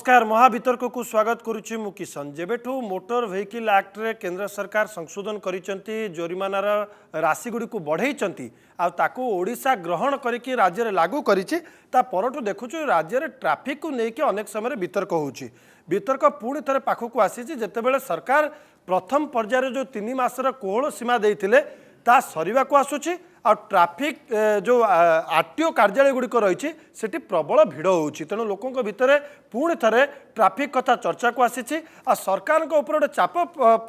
नमस्कार महावितर्क को स्वागत करुच्ची मु किशन जेबेठू मोटर व्हीकल एक्ट रे केंद्र सरकार संशोधन करिसेंती जोरिमानार राशि गुडी को बढ़ाई आकु ओडिशा ग्रहण करिकी राज्य रे लागू करिछि ता परठू देखुछु राज्य रे ट्रैफिक को लेके अनेक समय वितर्क होउछि वितर्क पुणी थरे पाखकु आसीछि जेतेबेले सरकार प्रथम पर्यायर जो 3 मासर कोहल सीमा देइथिले ता सरीवा को आसुछि आ ट्रैफिक जो आरटीओ कार्यालय गुड़िक रही सेठी प्रबल भिड़ होउछि तेणु लोकों भितर पुणी थे ट्रैफिक कथा चर्चा को आसी आ सरकार ऊपर गोटे चाप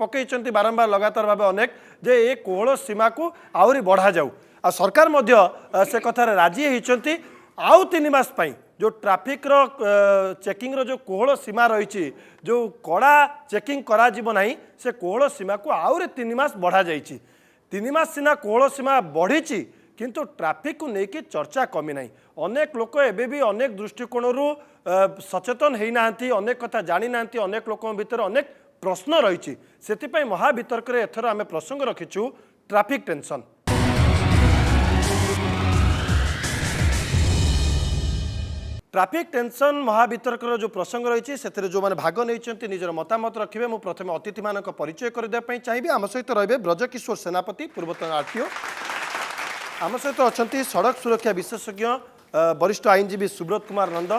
पकई बारंबार लगातार भाव अनेक जे ये कोहल सीमा को आहरी बढ़ा जाऊ आ सरकार मध्य से कथार राजी होती आउ 3 मास पई जो ट्रैफिक रो चेकिंग रो जो कोहल सीमा रही जो कड़ा चेकिंग करा जीव नाही से कोहल सीमा को आहरी 3 मास बढ़ा जाइछि 3 मास सीना कोहल सीमा बढ़ी किंतु ट्रैफिक को लेकिन चर्चा कमी ना अनेक लोक एबे भी अनेक दृष्टिकोण सचेतन होना अनेक कथा जानी ना अनेक लोक भीतर अनेक प्रश्न रही से महावितर्क एथर आम प्रसंग रखीचु ट्रैफिक टेंशन। ट्रैफिक टेंशन महावितर्क जो प्रसंग रही है जो मैंने भाग नहीं निजर मतामत रखिए मुझे प्रथम अतिथि मान परिचय करदेवाई चाहिए आम सहित रही ब्रजकिशोर सेनापति पूर्वतन आरटीओ आम सहित अच्छा सड़क सुरक्षा विशेषज्ञ वरिष्ठ आईनजीवी सुब्रत कुमार नंद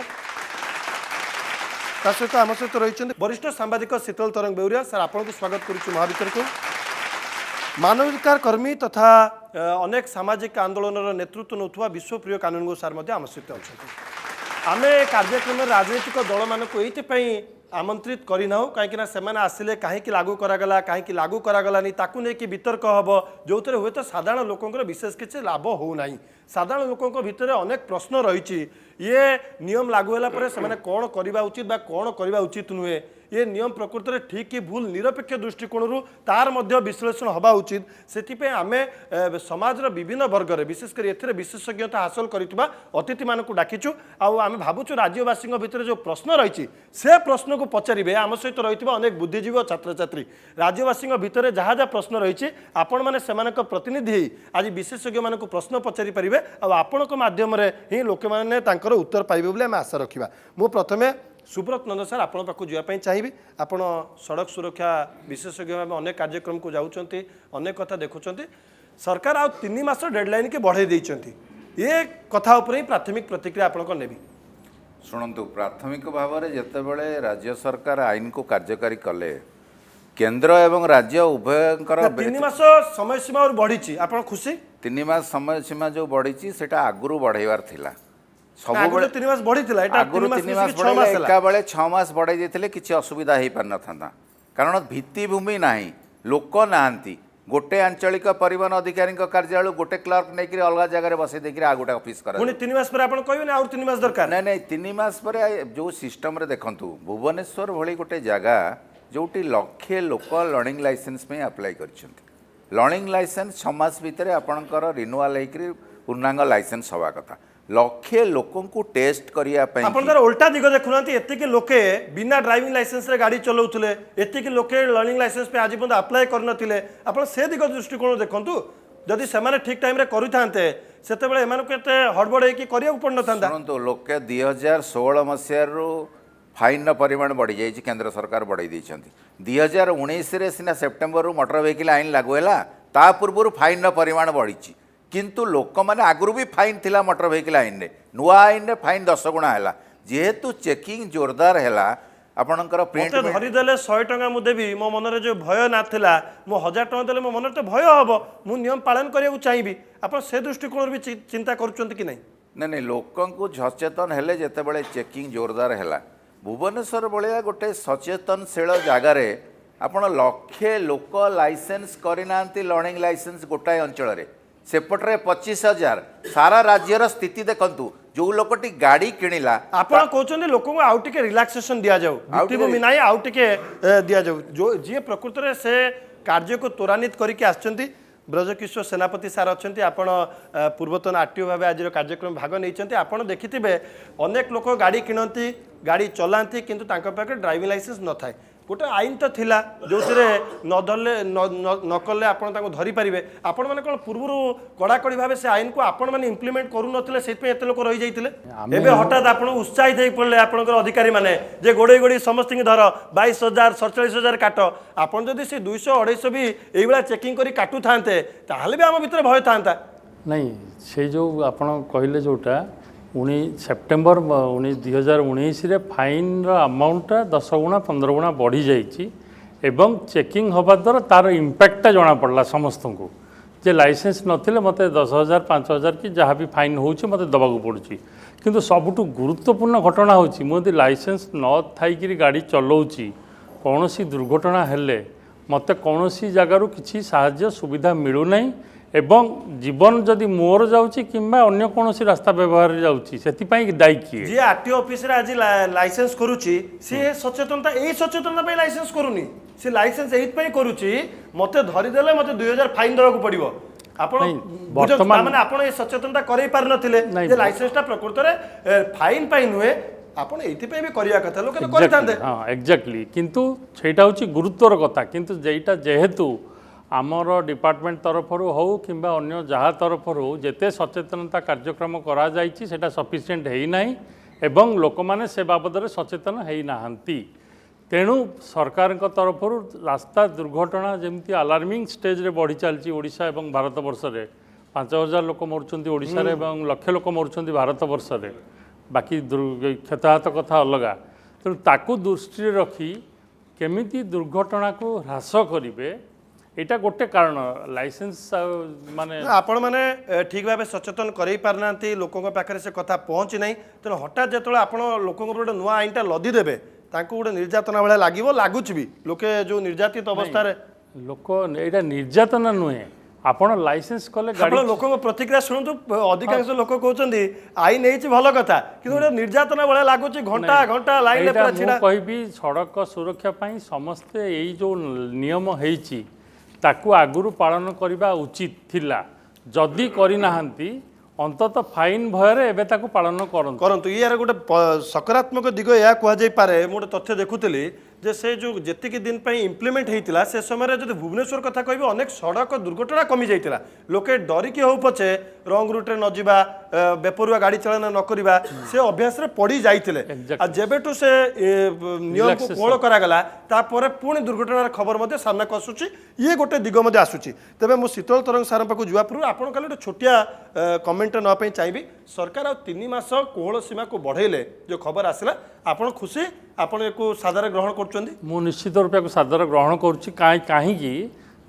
ता सहित आम सहित रही वरिष्ठ सांबादिक शीतल तरंग बेउरिया सर आपको स्वागत करुच्ची महावितर्क मानवाधिकार कर्मी तथा अनेक सामाजिक आंदोलन नेतृत्व नौथुवा विश्वप्रिय कानूनगो सार आम सहित अच्छा आमे कार्यक्रम राजनीतिक दल मानक ये आमंत्रित करना कहीं से आसिले कहीं लागू करागला कहीं लागू करागलानी ताकू नहीं कि वितर्क हम जो हे तो साधारण लोकंर विशेष किसी लाभ होना साधारण लोकों भितर अनेक प्रश्न रही ये नियम लागू होला परे से कौन करवा उचित बा कौन करवा उचित नुहे ये नियम प्रकृत में ठीक कि भूल निरपेक्ष दृष्टिकोण तार मध्य विश्लेषण हवा उचित से आम समाजर विभिन्न वर्ग में विशेषकर एथिरे विशेषज्ञता हासिल करथिबा अतिथि मानक डाकिचु आम भावुँ राज्यवासी भितर जो प्रश्न रही से प्रश्न को पचारे आम सहित रही अनेक बुद्धिजीवी छात्र छात्री राज्यवासी भितर जहाँ जहाँ प्रश्न रही आपण मैंने से प्रतिनिधि आज विशेषज्ञ मानक प्रश्न पचारि पारे आपण माध्यम ही लोक मैंने उत्तर पाइबे बोली आम आशा रखा मु प्रथमे सुब्रत नंद सर आपण पाखु जावाई चाहिए आपण सड़क सुरक्षा विशेषज्ञ भाव अनेक कार्यक्रम को जाऊँच अनेक कथा देखुं सरकार आ 3 मास डेडलाइन के बढ़ाई देइछंती ये कथा उपर ही प्राथमिक प्रतिक्रिया आपण नेबी शुणु प्राथमिक भाव में जितेबले राज्य सरकार आईन को कार्यकारी कले केंद्र एवं राज्य उभयंकर 3 मास समय सीमा और बढ़ी आप खुशी 3 मास समय सीमा जो बढ़ी से आगु बढ़ाइबार थिला सब 3 मास बढ़ी थिला एटा 3 मास एका बेले 6 मास बढ़ाई देथिले किछि असुविधा हेई पार नथांता कारण भित्तिभूमि नाही लोक नांती गोटे आंचलिक परिवहन अधिकारी कार्यालय गोटे क्लर्क नहीं अलग जगह बसई देखिए आ गोटे ऑफिस कर 3 मास पर आपण कहबे ना और 3 मास दरकार नहीं नहीं 3 मास पर जो सिस्टम रे देखंतु भुवनेश्वर भली गोटे जगह जोटी लक्षे लोक लर्निंग लाइसेंस में अप्लाई करछंती लर्निंग लाइसेंस 6 मास भितर आपणकर रिन्यूअल हेकरी पूर्णांग लाइसेंस हवा कथा लक्षे लोकों को टेस्ट करिया पई आपण तार उल्टा दिग देखुनांती एतिके लोके बिना ड्राइविंग लाइसेंस रे गाड़ी चलाउथले एतिके लोके लर्निंग लाइसेंस पे आज पर्यंत अप्लाई करनथिले आपण से दिग दृष्टिकोण देखंतु जदि सेमाने ठीक टाइम रे करिथांते सेते बेले एमानु केते हड़बड़ हेकी करिया पड़ नथांता सुनतो लोके 2016 मसिया रो फाइन रो परिमाण बढ़ी जाई केंद्र सरकार बढ़ाई दैछंती 2019 रे सिना सेप्टेम्बर रो मोटर व्हीकल आईन लागू हैला ता पूर्व फाइन रो परिमाण बढ़ी किंतु लोक मैंने आगु भी फाइन थिला मोटर व्हीकल आईन रे नुआ आईन रे फाइन 10 गुणा है जेहेतु चेकिंग जोरदार है आपणकर प्रिंट धरीदेले 100 टंका मु देवी मो मन रे जो भय नाथिला मो 1000 टंका देले मो मन तो भय हम मु नियम पालन करिया चाहिए आप से दृष्टिकोण भी चिंता करुँच कि नहीं नहीं लोक को सचेतन हेले जेतेबेले चेकिंग जोरदार है भुवनेश्वर भाया गोटे सचेतनशील जगार आपण लक्षे लोक लाइसेंस करना लर्निंग लाइसेंस गोटाए अंचल सेपटे 25,000 सारा राज्यर स्थिति देखंतु जो लोकटी गाड़ी किणिला आपण कहउछन लोक को आउ टिके रिलैक्सेशन दिया जाऊ भित्तिभूमि नाही आउ टिके दिया जाऊ जो जे प्रकृत रे से कार्य को त्वरान्वित करके आछंती ब्रजकिशोर सेनापति सार अच्छा आपण पूर्वतन आरटीओ भाव आज कार्यक्रम भाग नहीं आपड़ देखिथे अनेक लोक गाड़ी किणती गाड़ी चलाती किंतु तांका पाखे ड्राइविंग लाइसेंस न थाए गोटे आईन तो थिला जो न धरले न कले आपण ताको धरि परिबे आपण माने कोन पूर्वरु कड़ाकड़ी भाबे से आईन को आपण माने इंप्लीमेंट करू नथिले सेत पे एते लोक रहि जाइतिले एबे हठात आपण उत्साहित हेई पड़ले आपनकर अधिकारी माने जे गोडे गोडी समस्त धर 22,000 47,000 काट आपण जदि से 200 250 भी एई बेला चेकिंग करी काटू थांते ताहले भी हम भितर भय थांता नहीं से जो आपण कहले जोटा सेप्टेम्बर 2019 फाइन अमाउंटा 10 गुणा 15 गुणा बढ़ी जाइए एवं चेकिंग हवा द्वारा तार इम्पैक्टा जना पड़ला समस्त को जे लाइसेंस नथिले मते 10,000 5,000 कि जहाँ भी फाइन होउछि मते दबाक पड़ुछि किंतु सबुठु गुरुत्वपूर्ण घटना होछि मोदी लाइसेंस न थाइकरी गाड़ी चलाउछि कौनसी दुर्घटना हेले मते कौनसी जगारु किछि साहाय्य सुविधा मिलु नहीं एवं जीवन जदि मोर जाउछि किंबा अन्य कोनोसी रास्ता व्यवहार जाउछि सेति पई दायी किए जे आरटीओ ऑफिस रे आज लाइसेंस करूछि से सचेतनता ए सचेतनता पे लाइसेंस करूनी से लाइसेंस एहित पई करूछि मते धरि देले मते 2000 फाइन देबाक पड़िबो आपण वर्तमान माने आपण ए सचेतनता करै पार नथिले जे लाइसेंसटा प्रकृत रे फाइन पई नुहे आपण एथि पई भी करिया कथा लोक तो करितांते हां एग्जैक्टली किंतु सेटा होछि गुरुत्वर कथा किंतु जेटा जेहेतु आमर डिपार्टमेंट तरफ हो कि अन्य जहाँ तरफ जेते सचेतनता कार्यक्रम करा जाइछि सेटा सफिशिएंट है ना एवं लोक माने से बाबद सचेतन है ना तेणु सरकार तरफ रास्ता दुर्घटना जमती अलार्मिंग स्टेज रे बढ़ी चलती ओडिशा एवं भारत वर्ष रे 5,000 लोक मरुचंती ओडिशा रे एवं लक्ष लोक मरुचंती भारत वर्ष रे बाकी क्षताहत कथा अलगा तेणु ताकू दृष्टि रखी केमिति दुर्घटना को ह्रास करिवे एटा गोटे कारण लाइसेंस माने आपण माने ठीक भाव सचेतन करई पारनांती लोकों पाखरे से कथा पहुँची नहीं तेणु हठात जो आपण लोकों गोटे नुआ आईनटा लदी देबे तांको गोटे निर्यातना भाया लागिवो लागुच भी लोके जो निर्यातित अवस्था रे लोक एटा निर्यातना नुहे आपण लाइसेंस कले गाड़ी आपण लोकों प्रतिक्रिया शुणु अधिकांश लोक कहउचंदी आईन एछि भलो कथा किंतु गोटे निर्यातना भाया लागुच घंटा घंटा लाइन रे पूरा छिडा कहबी सड़क सुरक्षा पई समस्ते एई जो नियम हेछि ताकू आगुरु पालन करबा उचित थिला जदि करि नाहंती अंतत फाइन भୟରେ एबे ताकू पालन करंतु यार गोटे सकारात्मक दिग या कह जाई पारे मोटे तथ्य देखुतली जे से जो जेतिक दिन पे इम्प्लीमेंट होता से समय जो भुवनेश्वर कथा कह अनेक सड़क दुर्घटना कमी जाता लोके डरिकी हो पछे रंग रूटे न जावा बेपरुआ गाड़ी चलना न करवा से अभ्यास रे पड़ी जाइतिले जेबेठू से नियम को कोहल करागला तापर पुणी दुर्घटनार खबर मध्य सामना को आसुची ये गोटे दिग मध्य आसुची तेबे मु शीतल तरंग सार पाखु जुआ पूर्व आपण काले छोटिया कमेंट न पे चाहिए सरकार आ 3 मास कोहल सीमा को बढ़ेले जो खबर आसला आपण खुशी आपण एको सादर ग्रहण करछंदी मु निश्चित रूप सादर ग्रहण करुच्ची कहीं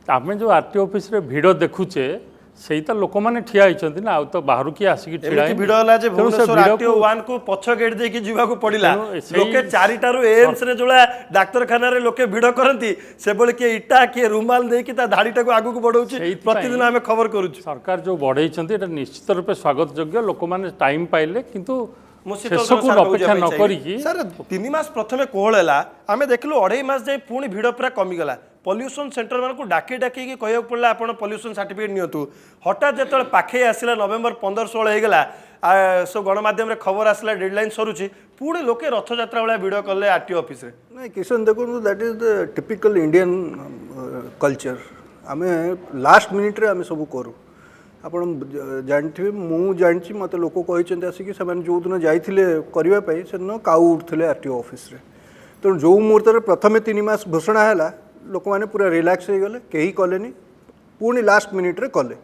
आम जो आरटीओ ऑफिस रे भिड़ देखुचे से तो लोक मैंने ठिया होती ना आ तो बाहर किए आसिक भिड़ है भुवनेश्वर आरटीओ 1 को पछ गेट देकी जीवाकू पड़िला लोके 4टारू एम्स रे जोला डाक्तरखाना रे लोके भिड़ करंती से बोले के इटा के रुमाल देकी ता धाड़ीटा को आगु को बढ़ौची प्रतिदिन हमें खबर करूची सरकार जो बढ़ेइछंती एटा निश्चित रूप स्वागत योग्य लोक मैंने टाइम पाइले किंतु अपेक्षा न करी सर 3 मास प्रथमे कोहल है आम देखलु 2.5 मास जाए पुणी भिड़ पूरा कमीगला पॉल्यूशन सेंटर मान को डाकी डाकी कहू पड़ा आप पॉल्यूशन सर्टिफिकेट नियंतु हठात जो पाखे आसला नवेम्बर 15-16 होगा सब गणमाध्यम रे खबर आसला डेडलाइन सरुची पुणी लोके रथयात्रा भाया भिड़ कले आरटीओ ऑफिस रे नहीं किशन देखो that is the typical Indian culture आम लास्ट मिनिट रे आम सब करूँ ଆପଣ ଜାଣିଥିବେ ମୁଁ ଜାଣିଛି ମୋତେ ଲୋକ କହିଛନ୍ତି ଆସିକି ସେମାନେ ଯେଉଁଦିନ ଯାଇଥିଲେ କରିବା ପାଇଁ ସେଦିନ କାଉ ଉଠୁଥିଲେ ଆରଟିଓ ଅଫିସରେ ତେଣୁ ଯେଉଁ ମୁହୂର୍ତ୍ତରେ ପ୍ରଥମେ 3 ମାସ ଘୋଷଣା ହେଲା ଲୋକମାନେ ପୁରା ରିଲାକ୍ସ ହେଇଗଲେ କେହି କଲେନି ପୁଣି ଲାଷ୍ଟ ମିନିଟ୍ରେ କଲେ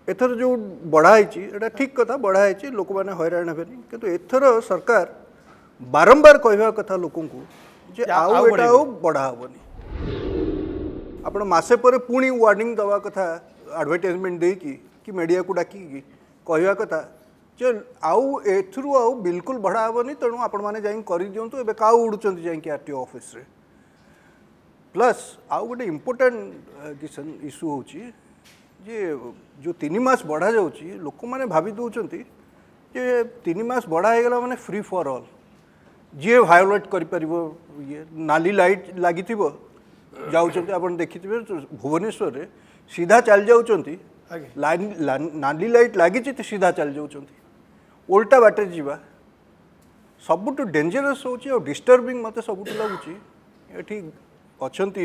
ଏଥର ଯେଉଁ ବଢ଼ା ହେଇଛି ଏଇଟା ଠିକ୍ କଥା ବଢ଼ା ହେଇଛି ଲୋକମାନେ ହଇରାଣ ହେବେନି କିନ୍ତୁ ଏଥର ସରକାର ବାରମ୍ବାର କହିବା କଥା ଲୋକଙ୍କୁ ଯେ ଆଉ ଏଇଟା ଆଉ ବଢ଼ା ହେବନି ଆପଣ ମାସେ ପରେ ପୁଣି ୱାର୍ଣ୍ଣିଂ ଦେବା କଥା एडवर्टाइजमेंट देकी कि मीडिया को डाकी कहवा कथा जे आउ एथरू आउ बिल्कुल बढ़ा हेनी तेणु आपण मैंने जाई कर दिंतु ए का उड़ुंट जाकि आरटीओ ऑफिस रे प्लस आउ गोटे इम्पोर्टाट किसान इश्यू होची जे जो 3 मास बढ़ा जाउची लोक मैंने भावी दौरान जे 3 मास बढ़ा होगा मैंने फ्री फॉर ऑल जी भायोलेट कर ये नाली लाइट लगी जाऊँ आप देखिए भुवनेश्वर रे सीधा चल जाऊँच नाली लाइट लगी सीधा चल जाऊँ उल्टा बाटे जीवा सबुठ डेंजरस हो डिस्टर्बिंग मत सबुठ लगुच ଏଠି ଅଛନ୍ତି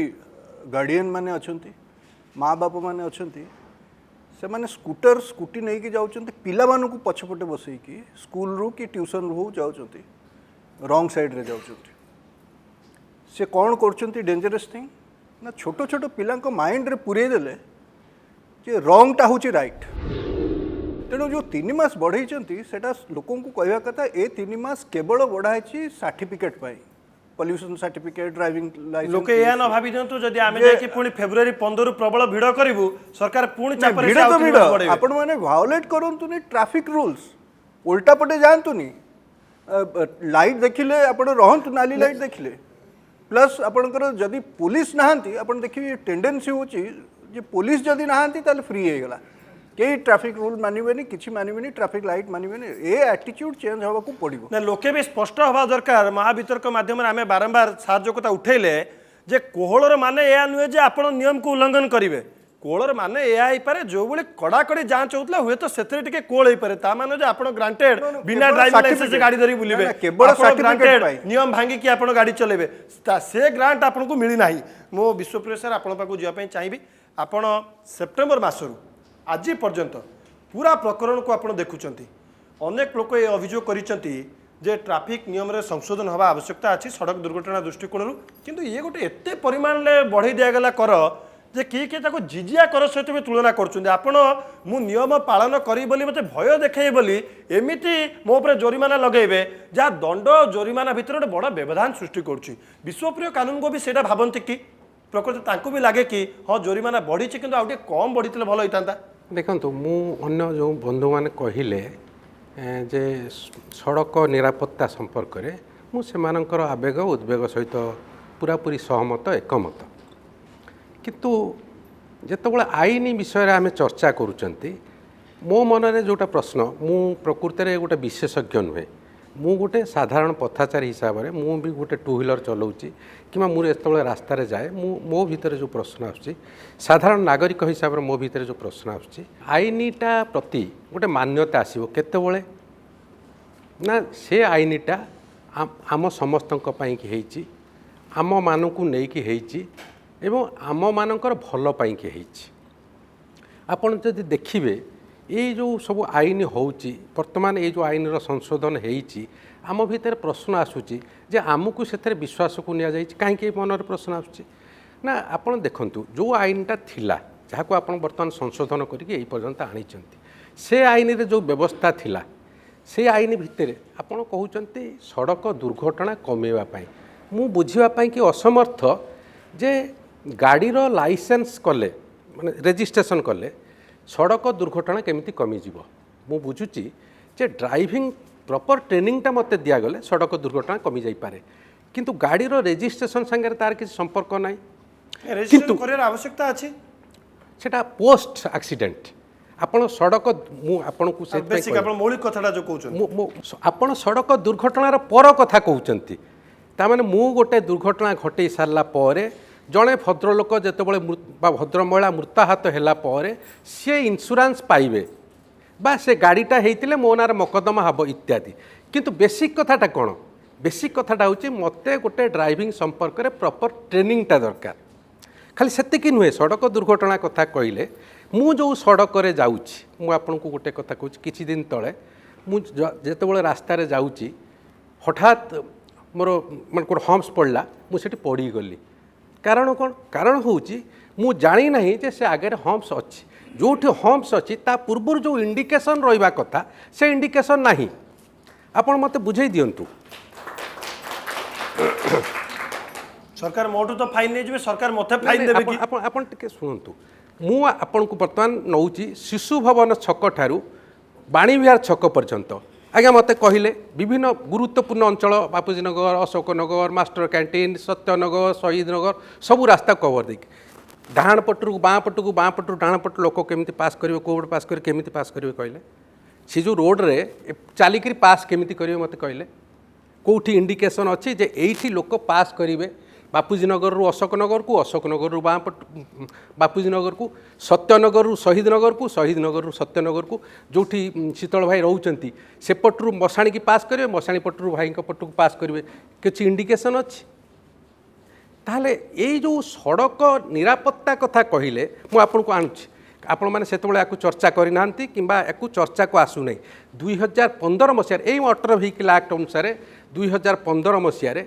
ଗାର୍ଡିଆନ୍ ମାନେ ଅଛନ୍ତି, ମା ବାପା ମାନେ ଅଛନ୍ତି, ସେମାନେ ସ୍କୁଟର ସ୍କୁଟି ନେଇକି ଯାଉଛନ୍ତି ପିଲାମାନଙ୍କୁ ପଛପଟେ ବସେଇକି ସ୍କୁଲରୁ କି ଟ୍ୟୁସନରୁ ହଉ ଯାଉଛନ୍ତି, ରଙ୍ଗ ସାଇଡ଼୍ରେ ଯାଉଛନ୍ତି। ସେ କ'ଣ କରୁଛନ୍ତି ଡେଞ୍ଜରସ୍ ଥିଙ୍ଗ ନା ଛୋଟ ଛୋଟ ପିଲାଙ୍କ ମାଇଣ୍ଡରେ ପୁରେଇ ଦେଲେ ଯେ ରଙ୍ଗଟା ହେଉଛି ରାଇଟ୍। ତେଣୁ ଯେଉଁ 3 ମାସ ବଢ଼େଇଛନ୍ତି ସେଇଟା ଲୋକଙ୍କୁ କହିବା କଥା ଏ 3 ମାସ କେବଳ ବଢ଼ା ହେଇଛି ସାର୍ଟିଫିକେଟ୍ ପାଇଁ, ପଲ୍ୟୁସନ୍ ସାର୍ଟିଫିକେଟ୍, ଡ୍ରାଇଭିଂ ଲାଇସେନ୍ସ। ଲୋକେ ଏହା ନ ଭାବି ଦିଅନ୍ତୁ ଯଦି ଆମେ ଯାଇକି ପୁଣି ଫେବୃଆରୀ 15 ପ୍ରବଳ ଭିଡ଼ କରିବୁ ସରକାର ପୁଣି ଚାପରେ ଭିଡ଼ ତ ଭିଡ଼, ଆପଣମାନେ ଭାଓଲେଟ୍ କରନ୍ତୁନି ଟ୍ରାଫିକ୍ ରୁଲ୍ସ, ଓଲଟା ପଟେ ଯାଆନ୍ତୁନି, ଲାଇଟ୍ ଦେଖିଲେ ଆପଣ ରହନ୍ତୁ, ନାଲି ଲାଇଟ୍ ଦେଖିଲେ। ପ୍ଲସ୍ ଆପଣଙ୍କର ଯଦି ପୋଲିସ ନାହାନ୍ତି ଆପଣ ଦେଖିବେ ଟେଣ୍ଡେନ୍ସି ହେଉଛି ଯେ ପୋଲିସ ଯଦି ନାହାନ୍ତି ତାହେଲେ ଫ୍ରି ହେଇଗଲା, କେହି ଟ୍ରାଫିକ୍ ରୁଲ୍ ମାନିବେନି, କିଛି ମାନିବେନି, ଟ୍ରାଫିକ୍ ଲାଇଟ୍ ମାନିବେନି। ଏ ଆଟିଚ୍ୟୁଡ୍ ଚେଞ୍ଜ ହେବାକୁ ପଡ଼ିବ। ନା ଲୋକେ ବି ସ୍ପଷ୍ଟ ହେବା ଦରକାର। ମହାବିତର୍କ ମାଧ୍ୟମରେ ଆମେ ବାରମ୍ବାର ସାହାଯ୍ୟ କଥା ଉଠେଇଲେ ଯେ କୋହଳର ମାନେ ଏହା ନୁହେଁ ଯେ ଆପଣ ନିୟମକୁ ଉଲ୍ଲଂଘନ କରିବେ। କୋହଳର ମାନେ ଏହା ହେଇପାରେ ଯେଉଁଭଳି କଡ଼ାକଡ଼ି ଯାଞ୍ଚ ହେଉଥିଲା ହୁଏତ ସେଥିରେ ଟିକେ କୋହଳ ହେଇପାରେ, ତା ମାନେ ଯେ ଆପଣ ଗ୍ରାଣ୍ଟେଡ୍ ବିନା ଡ୍ରାଇଭିଂ ଲାଇସେନ୍ସ ଗାଡ଼ି ଧରି ବୁଲିବେ, କେବଳ ଗ୍ରାଣ୍ଟେଡ୍ ନିୟମ ଭାଙ୍ଗିକି ଆପଣ ଗାଡ଼ି ଚଲେଇବେ, ସେ ଗ୍ରାଣ୍ଟ ଆପଣଙ୍କୁ ମିଳିନାହିଁ। ମୁଁ ବିଶ୍ୱପ୍ରିୟ ସାର୍ ଆପଣଙ୍କ ପାଖକୁ ଯିବା ପାଇଁ ଚାହିଁବି। ଆପଣ ସେପ୍ଟେମ୍ବର ମାସରୁ ଆଜି ପର୍ଯ୍ୟନ୍ତ ପୁରା ପ୍ରକରଣକୁ ଆପଣ ଦେଖୁଛନ୍ତି। ଅନେକ ଲୋକ ଏ ଅଭିଯୋଗ କରିଛନ୍ତି ଯେ ଟ୍ରାଫିକ୍ ନିୟମରେ ସଂଶୋଧନ ହେବା ଆବଶ୍ୟକତା ଅଛି ସଡ଼କ ଦୁର୍ଘଟଣା ଦୃଷ୍ଟିକୋଣରୁ, କିନ୍ତୁ ଇଏ ଗୋଟେ ଏତେ ପରିମାଣରେ ବଢ଼େଇ ଦିଆଗଲା କର ଯେ କିଏ ତାକୁ ଜିଜିଆ କର ସହିତ ବି ତୁଳନା କରୁଛନ୍ତି। ଆପଣ ମୁଁ ନିୟମ ପାଳନ କରିବି ବୋଲି ମୋତେ ଭୟ ଦେଖେଇବେ ବୋଲି ଏମିତି ମୋ ଉପରେ ଜୋରିମାନା ଲଗାଇବେ ଯାହା ଦଣ୍ଡ ଜୋରିମାନା ଭିତରେ ଗୋଟେ ବଡ଼ ବ୍ୟବଧାନ ସୃଷ୍ଟି କରୁଛି। ବିଶ୍ୱପ୍ରିୟ କାନୁନକୁ ବି ସେଇଟା ଭାବନ୍ତି କି ପ୍ରକୃତ ତାଙ୍କୁ ବି ଲାଗେ କି ହଁ ଜୋରିମାନା ବଢ଼ିଛି କିନ୍ତୁ ଆଉ ଟିକେ କମ୍ ବଢ଼ିଥିଲେ ଭଲ ହେଇଥାନ୍ତା? ଦେଖନ୍ତୁ, ମୁଁ ଅନ୍ୟ ଯେଉଁ ବନ୍ଧୁମାନେ କହିଲେ ଯେ ସଡ଼କ ନିରାପତ୍ତା ସମ୍ପର୍କରେ ମୁଁ ସେମାନଙ୍କର ଆବେଗ ଉଦ୍ବେଗ ସହିତ ପୁରାପୁରି ସହମତ, ଏକମତ। କିନ୍ତୁ ଯେତେବେଳେ ଆଇନ ବିଷୟରେ ଆମେ ଚର୍ଚ୍ଚା କରୁଛନ୍ତି, ମୋ ମନରେ ଯେଉଁଟା ପ୍ରଶ୍ନ, ମୁଁ ପ୍ରକୃତରେ ଗୋଟେ ବିଶେଷଜ୍ଞ ନୁହେଁ, ମୁଁ ଗୋଟେ ସାଧାରଣ ପଥଚାରୀ ହିସାବରେ ମୁଁ ବି ଗୋଟେ ଟୁ ହ୍ୱିଲର ଚଲାଉଛି କିମ୍ବା ମୁଁ ଯେତେବେଳେ ରାସ୍ତାରେ ଯାଏ ମୋ ଭିତରେ ଯେଉଁ ପ୍ରଶ୍ନ ଆସୁଛି, ସାଧାରଣ ନାଗରିକ ହିସାବରେ ମୋ ଭିତରେ ଯେଉଁ ପ୍ରଶ୍ନ ଆସୁଛି, ଆଇନଟା ପ୍ରତି ଗୋଟେ ମାନ୍ୟତା ଆସିବ କେତେବେଳେ ନା ସେ ଆଇନଟା ଆମ ସମସ୍ତଙ୍କ ପାଇଁକି ହେଇଛି, ଆମମାନଙ୍କୁ ନେଇକି ହେଇଛି ଏବଂ ଆମମାନଙ୍କର ଭଲ ପାଇଁକି ହେଇଛି। ଆପଣ ଯଦି ଦେଖିବେ ଏଇ ଯେଉଁ ସବୁ ଆଇନ ହେଉଛି, ବର୍ତ୍ତମାନ ଏଇ ଯେଉଁ ଆଇନର ସଂଶୋଧନ ହେଇଛି, ଆମ ଭିତରେ ପ୍ରଶ୍ନ ଆସୁଛି ଯେ ଆମକୁ ସେଥିରେ ବିଶ୍ୱାସକୁ ନିଆଯାଇଛି କାହିଁକି? ଏ ମନରେ ପ୍ରଶ୍ନ ଆସୁଛି ନା ଆପଣ ଦେଖନ୍ତୁ, ଯେଉଁ ଆଇନଟା ଥିଲା ଯାହାକୁ ଆପଣ ବର୍ତ୍ତମାନ ସଂଶୋଧନ କରିକି ଏଇ ପର୍ଯ୍ୟନ୍ତ ଆଣିଛନ୍ତି, ସେ ଆଇନରେ ଯେଉଁ ବ୍ୟବସ୍ଥା ଥିଲା ସେ ଆଇନ ଭିତରେ ଆପଣ କହୁଛନ୍ତି ସଡ଼କ ଦୁର୍ଘଟଣା କମେଇବା ପାଇଁ। ମୁଁ ବୁଝିବା ପାଇଁ କି ଅସମର୍ଥ ଯେ ଗାଡ଼ିର ଲାଇସେନ୍ସ କଲେ ମାନେ ରେଜିଷ୍ଟ୍ରେସନ୍ କଲେ ସଡ଼କ ଦୁର୍ଘଟଣା କେମିତି କମିଯିବ। ମୁଁ ବୁଝୁଛି ଯେ ଡ୍ରାଇଭିଂ ପ୍ରପର ଟ୍ରେନିଂଟା ମୋତେ ଦିଆଗଲେ ସଡ଼କ ଦୁର୍ଘଟଣା କମିଯାଇପାରେ, କିନ୍ତୁ ଗାଡ଼ିର ରେଜିଷ୍ଟ୍ରେସନ୍ ସାଙ୍ଗରେ ତାର କିଛି ସମ୍ପର୍କ ନାହିଁ। ରେଜିଷ୍ଟ୍ରେସନ କରିବାର ଆବଶ୍ୟକତା ଅଛି, ସେଟା ପୋଷ୍ଟ ଆକ୍ସିଡେଣ୍ଟ। ଆପଣ ସଡ଼କ, ମୁଁ ଆପଣଙ୍କୁ ବେସିକ୍ ଆପଣ ମୌଳିକ କଥାଟା ଯେଉଁ କହୁଛନ୍ତି, ଆପଣ ସଡ଼କ ଦୁର୍ଘଟଣାର ପର କଥା କହୁଛନ୍ତି। ତାମାନେ ମୁଁ ଗୋଟେ ଦୁର୍ଘଟଣା ଘଟେଇ ସାରିଲା ପରେ ଜଣେ ଭଦ୍ରଲୋକ ଯେତେବେଳେ ବା ଭଦ୍ରମହିଳା ମୃତାହତ ହେଲା ପରେ ସିଏ ଇନ୍ସୁରାନ୍ସ ପାଇବେ ବା ସେ ଗାଡ଼ିଟା ହେଇଥିଲେ ମୋ ନାଁରେ ମକଦ୍ଦମା ହେବ ଇତ୍ୟାଦି। କିନ୍ତୁ ବେସିକ୍ କଥାଟା କ'ଣ? ବେସିକ୍ କଥାଟା ହେଉଛି ମୋତେ ଗୋଟେ ଡ୍ରାଇଭିଂ ସମ୍ପର୍କରେ ପ୍ରପର ଟ୍ରେନିଂଟା ଦରକାର। ଖାଲି ସେତିକି ନୁହେଁ, ସଡ଼କ ଦୁର୍ଘଟଣା କଥା କହିଲେ ମୁଁ ଯେଉଁ ସଡ଼କରେ ଯାଉଛି, ମୁଁ ଆପଣଙ୍କୁ ଗୋଟେ କଥା କହୁଛି, କିଛି ଦିନ ତଳେ ମୁଁ ଯେତେବେଳେ ରାସ୍ତାରେ ଯାଉଛି ହଠାତ୍ ମୋର ମାନେ ଗୋଟେ ହମ୍ପସ୍ ପଡ଼ିଲା, ମୁଁ ସେଠି ପଡ଼ିଗଲି। କାରଣ କ'ଣ? କାରଣ ହେଉଛି ମୁଁ ଜାଣି ନାହିଁ ଯେ ସେ ଆଗରେ ହମ୍ପସ୍ ଅଛି। ଯେଉଁଠି ହମ୍ପସ୍ ଅଛି ତା ପୂର୍ବରୁ ଯେଉଁ ଇଣ୍ଡିକେସନ୍ ରହିବା କଥା ସେ ଇଣ୍ଡିକେସନ୍ ନାହିଁ। ଆପଣ ମୋତେ ବୁଝେଇ ଦିଅନ୍ତୁ। ସରକାର ମୋଠୁ ତ ଫାଇନ୍ ନେଇଯିବେ, ସରକାର ମୋତେ ଫାଇନ୍ ଦେବେ କି? ଆପଣ ଟିକେ ଶୁଣନ୍ତୁ, ମୁଁ ଆପଣଙ୍କୁ ବର୍ତ୍ତମାନ ନେଉଛି ଶିଶୁ ଭବନ ଛକ ଠାରୁ ବାଣୀବିହାର ଛକ ପର୍ଯ୍ୟନ୍ତ। ଆଜ୍ଞା ମୋତେ କହିଲେ ବିଭିନ୍ନ ଗୁରୁତ୍ୱପୂର୍ଣ୍ଣ ଅଞ୍ଚଳ, ବାପୁଜୀ ନଗର, ଅଶୋକ ନଗର, ମାଷ୍ଟର କ୍ୟାଣ୍ଟିନ୍, ସତ୍ୟନଗର, ଶହୀଦ ନଗର, ସବୁ ରାସ୍ତା କଭର ଦେଇକି ଡାହାଣ ପଟରୁ ବାଁ ପଟକୁ, ବାଁ ପଟରୁ ଡାହାଣ ପଟ ଲୋକ କେମିତି ପାସ୍ କରିବେ, କେଉଁଠି ପାସ୍ କରିବେ, କେମିତି ପାସ୍ କରିବେ କହିଲେ? ସେ ଯେଉଁ ରୋଡ଼ରେ ଚାଲିକିରି ପାସ୍ କେମିତି କରିବେ ମୋତେ କହିଲେ? କେଉଁଠି ଇଣ୍ଡିକେସନ୍ ଅଛି ଯେ ଏଇଠି ଲୋକ ପାସ୍ କରିବେ ବାପୁଜୀ ନଗରରୁ ଅଶୋକ ନଗରକୁ, ଅଶୋକ ନଗରରୁ ବାଁ ପଟ ବାପୁଜୀ ନଗରକୁ, ସତ୍ୟନଗରରୁ ଶହୀଦ ନଗରକୁ, ଶହୀଦ ନଗରରୁ ସତ୍ୟନଗରକୁ, ଯେଉଁଠି ଶୀତଳ ଭାଇ ରହୁଛନ୍ତି ସେପଟରୁ ମଶାଣିକି ପାସ୍ କରିବେ, ମଶାଣି ପଟରୁ ଭାଇଙ୍କ ପଟକୁ ପାସ୍ କରିବେ, କିଛି ଇଣ୍ଡିକେସନ୍ ଅଛି? ତାହେଲେ ଏଇ ଯେଉଁ ସଡ଼କ ନିରାପତ୍ତା କଥା କହିଲେ ମୁଁ ଆପଣଙ୍କୁ ଆଣୁଛି, ଆପଣମାନେ ସେତେବେଳେ ୟାକୁ ଚର୍ଚ୍ଚା କରିନାହାନ୍ତି କିମ୍ବା ୟାକୁ ଚର୍ଚ୍ଚାକୁ ଆସୁନାହିଁ। 2015 ମସିହାରେ ଏଇ ମଟର ଭେହିକିଲ୍ ଆକ୍ଟ ଅନୁସାରେ 2015 ମସିହାରେ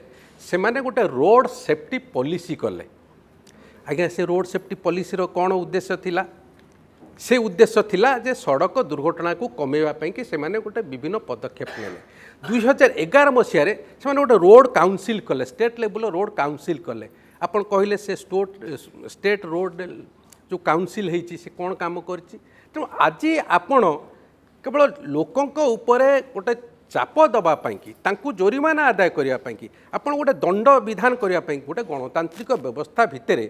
ସେମାନେ ଗୋଟେ ରୋଡ଼ ସେଫ୍ଟି ପଲିସି କଲେ। ଆଜ୍ଞା, ସେ ରୋଡ଼ ସେଫ୍ଟି ପଲିସିର କ'ଣ ଉଦ୍ଦେଶ୍ୟ ଥିଲା? ସେ ଉଦ୍ଦେଶ୍ୟ ଥିଲା ଯେ ସଡ଼କ ଦୁର୍ଘଟଣାକୁ କମାଇବା ପାଇଁକି ସେମାନେ ଗୋଟେ ବିଭିନ୍ନ ପଦକ୍ଷେପ ନେଲେ। 2011 ମସିହାରେ ସେମାନେ ଗୋଟେ ରୋଡ଼ କାଉନସିଲ୍ କଲେ, ଷ୍ଟେଟ୍ ଲେବୁଲ୍ର ରୋଡ଼ କାଉନସିଲ୍ କଲେ। ଆପଣ କହିଲେ ସେ ଷ୍ଟେଟ୍ ରୋଡ଼ ଯେଉଁ କାଉନସିଲ୍ ହେଇଛି ସେ କ'ଣ କାମ କରିଛି? ତେଣୁ ଆଜି ଆପଣ କେବଳ ଲୋକଙ୍କ ଉପରେ ଗୋଟେ ଚାପ ଦେବା ପାଇଁକି, ତାଙ୍କୁ ଜୋରିମାନା ଆଦାୟ କରିବା ପାଇଁକି, ଆପଣ ଗୋଟେ ଦଣ୍ଡ ବିଧାନ କରିବା ପାଇଁକି ଗୋଟେ ଗଣତାନ୍ତ୍ରିକ ବ୍ୟବସ୍ଥା ଭିତରେ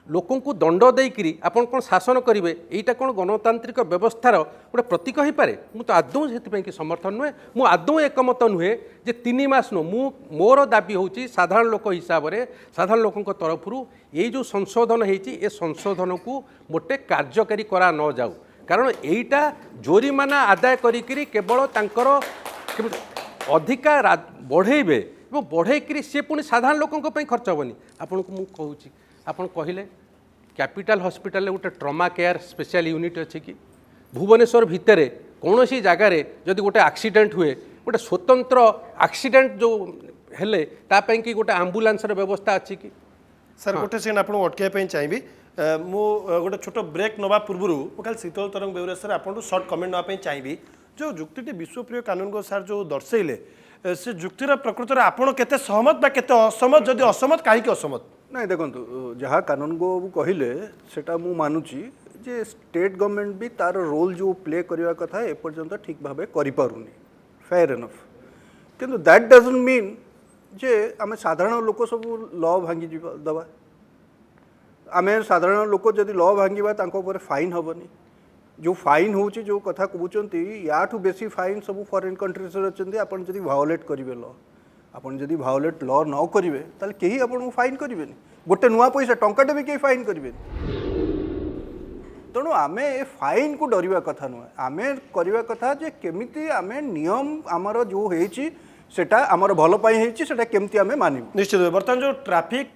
ଲୋକଙ୍କୁ ଦଣ୍ଡ ଦେଇକରି ଆପଣ କ'ଣ ଶାସନ କରିବେ, ଏଇଟା କ'ଣ ଗଣତାନ୍ତ୍ରିକ ବ୍ୟବସ୍ଥାର ଗୋଟେ ପ୍ରତୀକ ହୋଇପାରେ? ମୁଁ ତ ଆଦୌ ସେଥିପାଇଁକି ସମର୍ଥନ ନୁହେଁ। ମୁଁ ଆଦୌ ଏକମତ ନୁହେଁ ଯେ 3 ମାସ ନୁହେଁ। ମୋର ଦାବି ହେଉଛି ସାଧାରଣ ଲୋକ ହିସାବରେ, ସାଧାରଣ ଲୋକଙ୍କ ତରଫରୁ ଏଇ ଯେଉଁ ସଂଶୋଧନ ହେଇଛି ଏ ସଂଶୋଧନକୁ ମୋଟେ କାର୍ଯ୍ୟକାରୀ କରା ନ ଯାଉ। କାରଣ ଏଇଟା ଜୋରିମାନା ଆଦାୟ କରିକିରି କେବଳ ତାଙ୍କର ଅଧିକା ବଢ଼େଇବେ ଏବଂ ବଢ଼େଇକିରି ସିଏ ପୁଣି ସାଧାରଣ ଲୋକଙ୍କ ପାଇଁ ଖର୍ଚ୍ଚ ହେବନି। ଆପଣଙ୍କୁ ମୁଁ କହୁଛି, ଆପଣ କହିଲେ କ୍ୟାପିଟାଲ ହସ୍ପିଟାଲରେ ଗୋଟେ ଟ୍ରମା କେୟାର ସ୍ପେଶାଲ ୟୁନିଟ୍ ଅଛି କି? ଭୁବନେଶ୍ୱର ଭିତରେ କୌଣସି ଜାଗାରେ ଯଦି ଗୋଟେ ଆକ୍ସିଡେଣ୍ଟ ହୁଏ, ଗୋଟେ ସ୍ୱତନ୍ତ୍ର ଆକ୍ସିଡେଣ୍ଟ ଯେଉଁ ହେଲେ ତା ପାଇଁକି ଗୋଟେ ଆମ୍ବୁଲାନ୍ସର ବ୍ୟବସ୍ଥା ଅଛି କି? ସାର୍ ଗୋଟେ ସେକେଣ୍ଡ ଆପଣଙ୍କୁ ଅଟକାଇବା ପାଇଁ ଚାହିଁବି। ମୁଁ ଗୋଟେ ଛୋଟ ବ୍ରେକ୍ ନେବା ପୂର୍ବରୁ ମୁଁ ଖାଲି ଶୀତଳ ତରଙ୍ଗ ବେଉରା ସାର୍ ଆପଣଙ୍କୁ ସର୍ଟ କମେଣ୍ଟ ନେବା ପାଇଁ ଚାହିଁବି। ଯେଉଁ ଯୁକ୍ତିଟି ବିଶ୍ୱପ୍ରିୟ କାନୁନଗୋ ସାର୍ ଯେଉଁ ଦର୍ଶାଇଲେ ସେ ଯୁକ୍ତିର ପ୍ରକୃତରେ ଆପଣ କେତେ ସହମତ ବା କେତେ ଅସହମତ? ଯଦି ଅସହମତ କାହିଁକି ଅସହମତ? ନାଇଁ ଦେଖନ୍ତୁ, ଯାହା କାନୁନଗୋ କହିଲେ ସେଟା ମୁଁ ମାନୁଛି ଯେ ଷ୍ଟେଟ୍ ଗଭର୍ଣ୍ଣମେଣ୍ଟ ବି ତାର ରୋଲ୍ ଯେଉଁ ପ୍ଲେ କରିବା କଥା ଏପର୍ଯ୍ୟନ୍ତ ଠିକ୍ ଭାବେ କରିପାରୁନି, ଫେୟାର ଏନଫ୍। କିନ୍ତୁ ଦ୍ୟାଟ୍ ଡଜଣ୍ଟ ମିନ୍ ଯେ ଆମେ ସାଧାରଣ ଲୋକ ସବୁ ଲ ଭାଙ୍ଗି ଦେବା। ଆମେ ସାଧାରଣ ଲୋକ ଯଦି ଲ ଭାଙ୍ଗିବା ତାଙ୍କ ଉପରେ ଫାଇନ୍ ହେବନି। जो फाइन होची जो कथा कहते याठू बेसी फाइन सब फॉरेन कंट्रीज अच्छे आप भायोलेट करेंगे ल आपन जदि भायोलेट ल न करेंगे ताले कहीं आपन फाइन करेंगे गोटे नुआ पैसा टंकाटे भी कहीं फाइन करेंगे तेणु आम ए फाइन को डरवा कथा नुह आम करवा कथा जे केमिति आम नियम आमर जो होती सेटा आमर भल सेटा केमती आम मानू निश्चित बर्तमान जो ट्रैफिक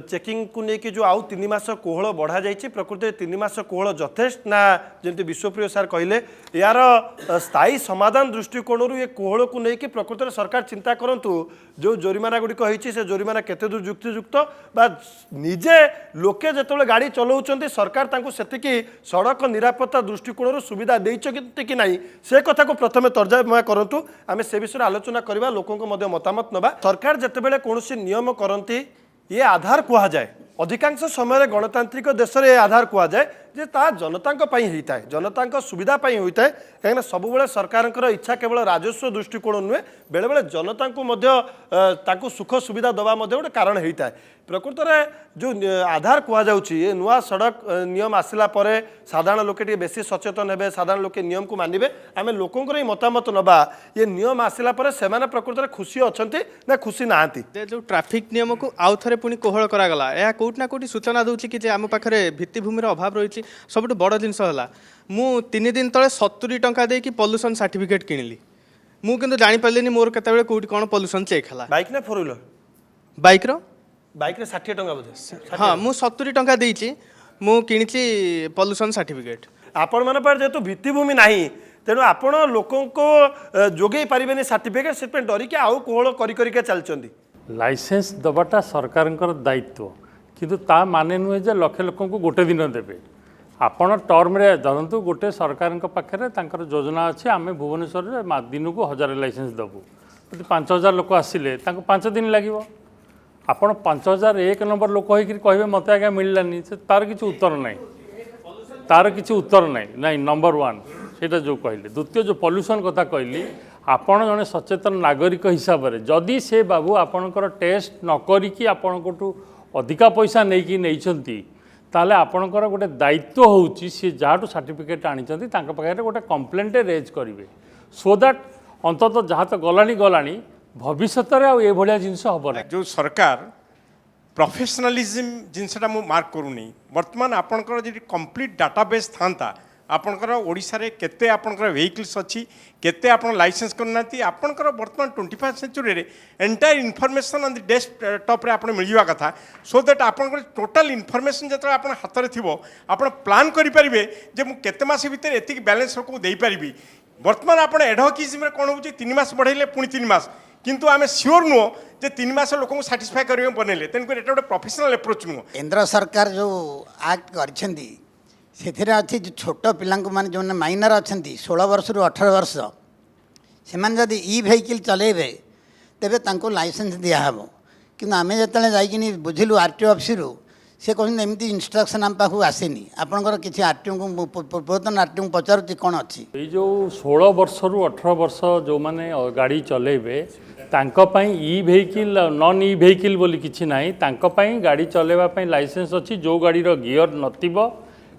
चेकिंग को लेकिन जो आउ 3 मास कोहल बढ़ा जाइए प्रकृति 3 मास कोहल यथेष्ट ना जमी विश्वप्रिय सार कहले यार स्थायी समाधान दृष्टिकोण ये कोहल को लेकिन प्रकृति सरकार चिंता करंतु जो जोरिमाना गुड़िक होती से जोरिमाना केते दूर युक्तियुक्त बा निजे लोके जिते गाड़ी चलाउछन्ति सरकार तांको सेतिकी सड़क निरापत्ता दृष्टिकोण सुविधा देइछन्ति कि नहीं से कथा को प्रथमे तर्जमा करंतु आमे से विषय आलोचना करबा लोकों को मध्य मतामत नबा सरकार जेतेबेले कोनोसी नियम करंती ये आधार कुहा जाए अधिकांश समय गणतांत्रिक देश में आधार कुहा जाए जे ता जनता होता है जनता सुविधा होता है कहीं सब सरकार इच्छा केवल राजस्व दृष्टिकोण नुहे बेले बेले जनता को सुख सुविधा दबा गोटे कारण होता है प्रकृत में जो आधार कुहा ये नुआ सड़क नियम आसला पर साधारण लोके बेसी सचेतन हे साधारण लोके नियम को मानवे आम लोकों ही मतामत नबा ये नियम आसला पर से प्रकृत में खुशी अच्छा ना खुशी नहांती जो ट्रैफिक नियम को आउ थे पुणी कोहल करागला या कौट ना कौटी सूचना दूसरी कि आम पाखे भित्तिभूमिर अभाव रही सब बड़ जिनस है मु 3 दिन तले 70 टंका देकी पॉल्यूशन सर्टिफिकेट किणिली मु किंतु जानि पारलिनी मोर केतेबेले कोठी कोन पॉल्यूशन चेक हला बाइक ना 4 व्हीलर बाइक रे 60 टंका बोधे हाँ मु 70 टंका देइची मु किणिची पॉल्यूशन सर्टिफिकेट आपण मन पर जेतु भित्तिभूमि नाही तेणु आपण लोकों को जोगै पारिबेनी सर्टिफिकेट से डरिक आउ कोहल करी चलचंदी लाइसेंस दबाटा सरकार दायित्व किंतु ता माने नुहे जे लक्ष लोक को गोटे दिन देवे आपण टर्म रे धरतु गोटे सरकार पाखे तांकर योजना अच्छी आम भुवनेश्वर में दिन को 1000 लाइसेंस देवु यदि 5000 लोक आसिले 5 दिन लगे आपण 5001 नंबर लोक कहे मत आज्ञा मिललानी तार किसी उत्तर ना तार किसी उत्तर ना नंबर 1 से जो कहले द्वितीय जो पॉल्यूशन कथा कहली आपण जड़े सचेतन नागरिक हिसाब से जदि से बाबू आपणकर टेस्ट न करिकी आपणकठू अधिका पैसा नहीं ताले आपणकर गोटे दायित्व होउची सी जहाँ सर्टिफिकेट आनी पाखे गोटे कंप्लेंट रेज करेंगे सो दैट अंततः जहाँ तो गलानी भविष्य में भाया जिनस हम ना जो सरकार प्रोफेशनलिज्म जिनसा मु मार्क करूनी वर्तमान आपणकर जी कंप्लीट डाटाबेस था आपणकर ओडिशा रे केते आपणकर व्हीकल्स अच्छी केते आपण लाइसेंस करना आपणकर वर्तमान 21 सेंचुरी रे entire information on the desktop रे आपण मिलवा कथा सो दैट आपणकर टोटल इनफॉरमेशन जत आपण हाथ रे थिबो आपण प्लान करि परिबे जे मु केते मास भीतर एतिक बैलेंस को देई परिबी वर्तमान आपण एडवोकेसी में कोन होची 3 मास बढ़ाइले पुनी 3 मास किंतु आमे श्योर नुह जे 3 मास लोक को सैटिस्फाई करियो बनेले तेन को एटा गोटे प्रोफेशनल अप्रोच नुह केंद्र सरकार जो एक्ट करछंदी सेथिरे अछि जो छोट पिलांक माने जो माइनर अछंती 16 वर्ष रु 18 वर्ष से माने जदि ई व्हीकल चलेबे तेबे तांको लाइसेंस दिया हबो कि आमे जतले जाइकिनी बुझिलु आरटीओ ऑफिस रु से कहते एमती इंस्ट्रक्शन आम पाखु आसेनी आपंकर किसी आरटीओ को पूर्वतन आरटीओ को पचारुची कौन अच्छी ये जो 16 वर्ष रु 18 वर्ष जो माने गाड़ी चलेबे तांको पई e vehicle non e vehicle बोली किछि नाही तांको पई गाड़ी चलेबा पई लाइसेंस अछि जो गाड़ी रो गियर नथिबो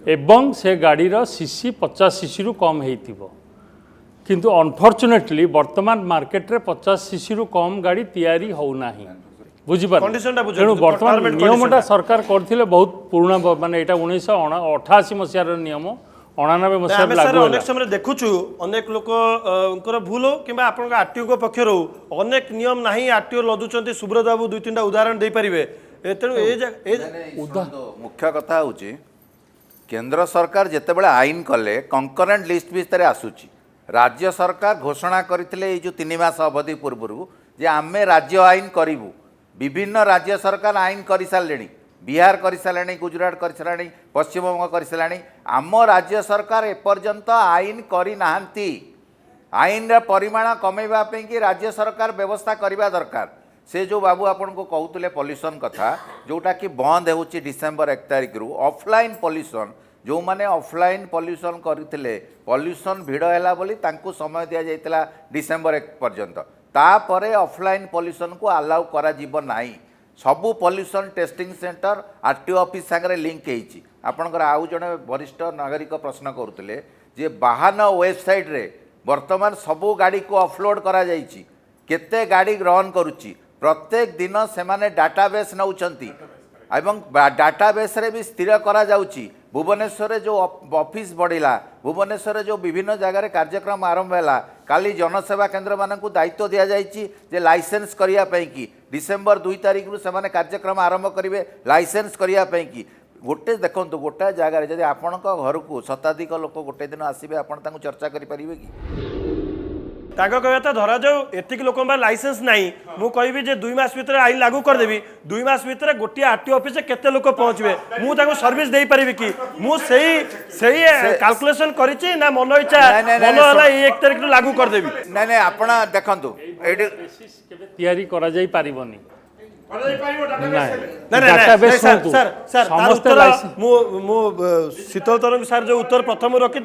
एवं से गाड़ी रो सीसी 50 सीसी रु कम हेतिबो किंतु अनफॉर्चुनेटली वर्तमान मार्केट रे 50 सीसी रु कम गाड़ी तैयारी हो नाही बुझिपार तेणु बर्तमान नियमटा सरकार करथिले बहुत पुराना माने एटा 1988 मसियार नियम 99 मसियार लागू अनेक समय देखुछु अनेक लोक भूल हो कि आपण आरटीओ को पक्षर हो अनेक नियम नाही आरटीओ लदुचंती सुब्रत बाबू 2-3टा उदाहरण दे परिबे तेणु मुख्य कथा होची केंद्र सरकार जेतेबेले आईन कले कंकरेंट लिस्ट भितर आसुची राज्य सरकार घोषणा करथिले ए जो 3 मास अवधि पूर्व जे आमे राज्य आईन करिवु विभिन्न राज्य सरकार आईन कर सारे बिहार कर सारे गुजरात कर सारे पश्चिम बंग कर सारे आम राज्य सरकार एपर्यंत आईन करना आईन परिमाण कमेवा कि राज्य सरकार व्यवस्था करने दरकार से जो बाबू आपन को कहते पॉल्यूशन कथा जोटा कि बंद हो डिसेम्बर 1 तारिख रु ऑफलाइन पॉल्यूशन जो माने ऑफलाइन पॉल्यूशन करते पॉल्यूशन भिड़ है बोली तांकु समय दिया जाइतिला डिसेम्बर 1 पर्यंत तापरे ऑफलाइन पॉल्यूशन को अलाउ करा जीव नाही सबू pollution testing centre RTO office सागरे लिंक होईची आपनकर आउ जने वरिष्ठ नागरिक प्रश्न करते जे वाहन वेबसाइट रे वर्तमान सबू गाड़ी को अपलोड करा जाइची केते गाड़ी रन करुची प्रत्येक दिन से माने डाटाबेस नौचंती एवं डाटाबेस रे भी स्थिर करा जाउची भुवनेश्वर जो ऑफिस बढ़िला भुवनेश्वर जो विभिन्न जगह कार्यक्रम आरंभ है काली जनसेवा केन्द्र मानक दायित्व दि जाए लाइसेंस करने की डिसेम्बर 2 तारिख रु से कार्यक्रम आरंभ करेंगे लाइसेंस करने की गोटे देखो गोटे जगार जब आपण घर को शताधिक लोक गोटे दिन आसवे आप चर्चा करेंगे कि कहता धरा जाऊ एतिक लोक लाइसेंस नहीं मु कहबी जे 2 मास भितर आईन लागू कर देबी 2 मास भितर गोटे आरटीओ ऑफिस केते लोक पहुंचबे मु ताको सर्विस देई परिबी कि मु सही कैलकुलेशन करिछि ना मन इच्छा मन होला 1 तारिख रु लागू कर देबी नहीं आपण देखंतु एडी तैयारी करा जाई पारिबनी शीतल तरंग सार जो उत्तर प्रथम रखी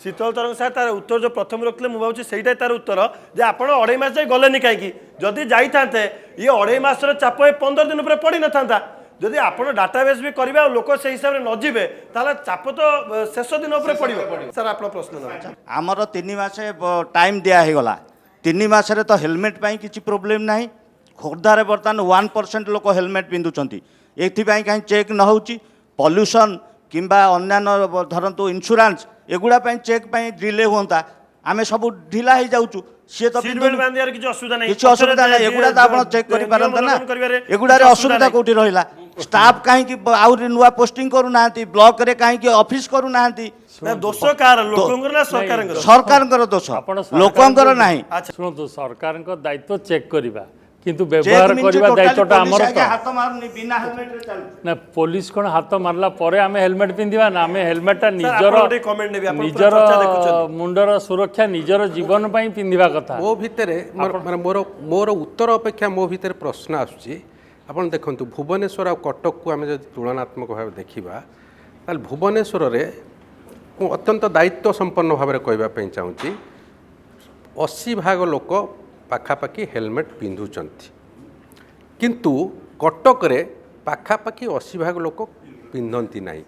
शीतल तरंग सार तार उत्तर जो प्रथम रखिले मु भावुछि सेटा तार उत्तर जे आपण 2.5 मास जाई गलेनी काई जदि जाइथांते ये 2.5 मासर चाप 15 दिन पर पड़ी न थांता जदि आपण डाटाबेस भी करिबा लोक से हिसाब रे न जिवे ताला चाप तो शेष दिन ऊपर पड़िबो सर आपण प्रश्न हमर 3 मास टाइम दिया हे गला 3 मास रे तो हेलमेट पई किछि प्रॉब्लम नाही खोर्धारे बर्तमान 1% लोक हेलमेट पिंधुचंती एथिपाई कहीं चेक न होची पॉल्यूशन किंबा अन्य धरतु इंश्योरेंस एगुड़ा चेक डिले होता आम सब ढिला हो जाऊँ सी तो किसी असुविधा ना एगुड़ा तो आप चेक करते ना एगुड़ा असुविधा कौटी रहा स्टाफ कहीं आहरी नुआ पोस्टिंग करूना ब्लॉक रे कहीं ऑफिस करूना दोष कार सरकार दोष लोकंकर नहीं शुणु सरकार दायित्व चेक करवा किंतु व्यवहार करबा दायित्वटा हमर हाथ मारनी बिना हेलमेट रे चल ना पुलिस कोन हाथ मारला परे आमे हेलमेट पिंदिबा ना आमे हेलमेटटा निजर मुंडर सुरक्षा निजर जीवन पई पिंदिबा कथा मो भितरे माने मोर उत्तर अपेक्षा मो भितरे प्रश्न आसुची आपण देखंतु भुवनेश्वर आ कटक को आमे जदि तुलनात्मक भाव देखिबा ताल भुवनेश्वर रे अत्यंत दायित्व संपन्न भाव रे कहबा पई चाहूची 80% लोक पाखापाखि हेलमेट पिंधुचंती किंतु कटक रे पाखापाखि 80% लोक पिंधती नहीं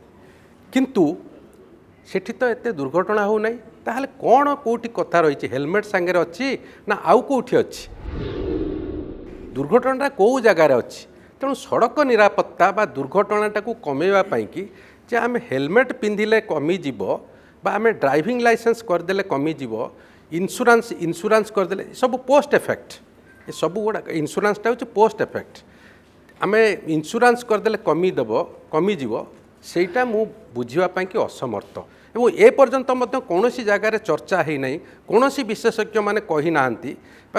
किंतु सेठी तो एते दुर्घटना हो नहीं ताहले कौन कोठी कथा रही हेलमेट सांगे अच्छी ना आउ कोठी अच्छी दुर्घटना कौ जगार अच्छी तेणु सड़क निरापत्ता बा दुर्घटनाटा को कमेवा कि जे आम हेलमेट पिंधिले कमिजिब बा आम ड्राइविंग लाइसेंस करदे कमिज इन्शुरांस इन्शुरांस करदे सब पोस्ट इफेक्ट ये सब गुड़ा इन्शुरांसटा हूँ पोस्ट इफेक्ट आम इन्शुरांस करदे कमिज सेटा मु बुझापी कि असमर्थ और ए पर्यंत कौन जगार चर्चा है ना कौन विशेषज्ञ मैंने कही ना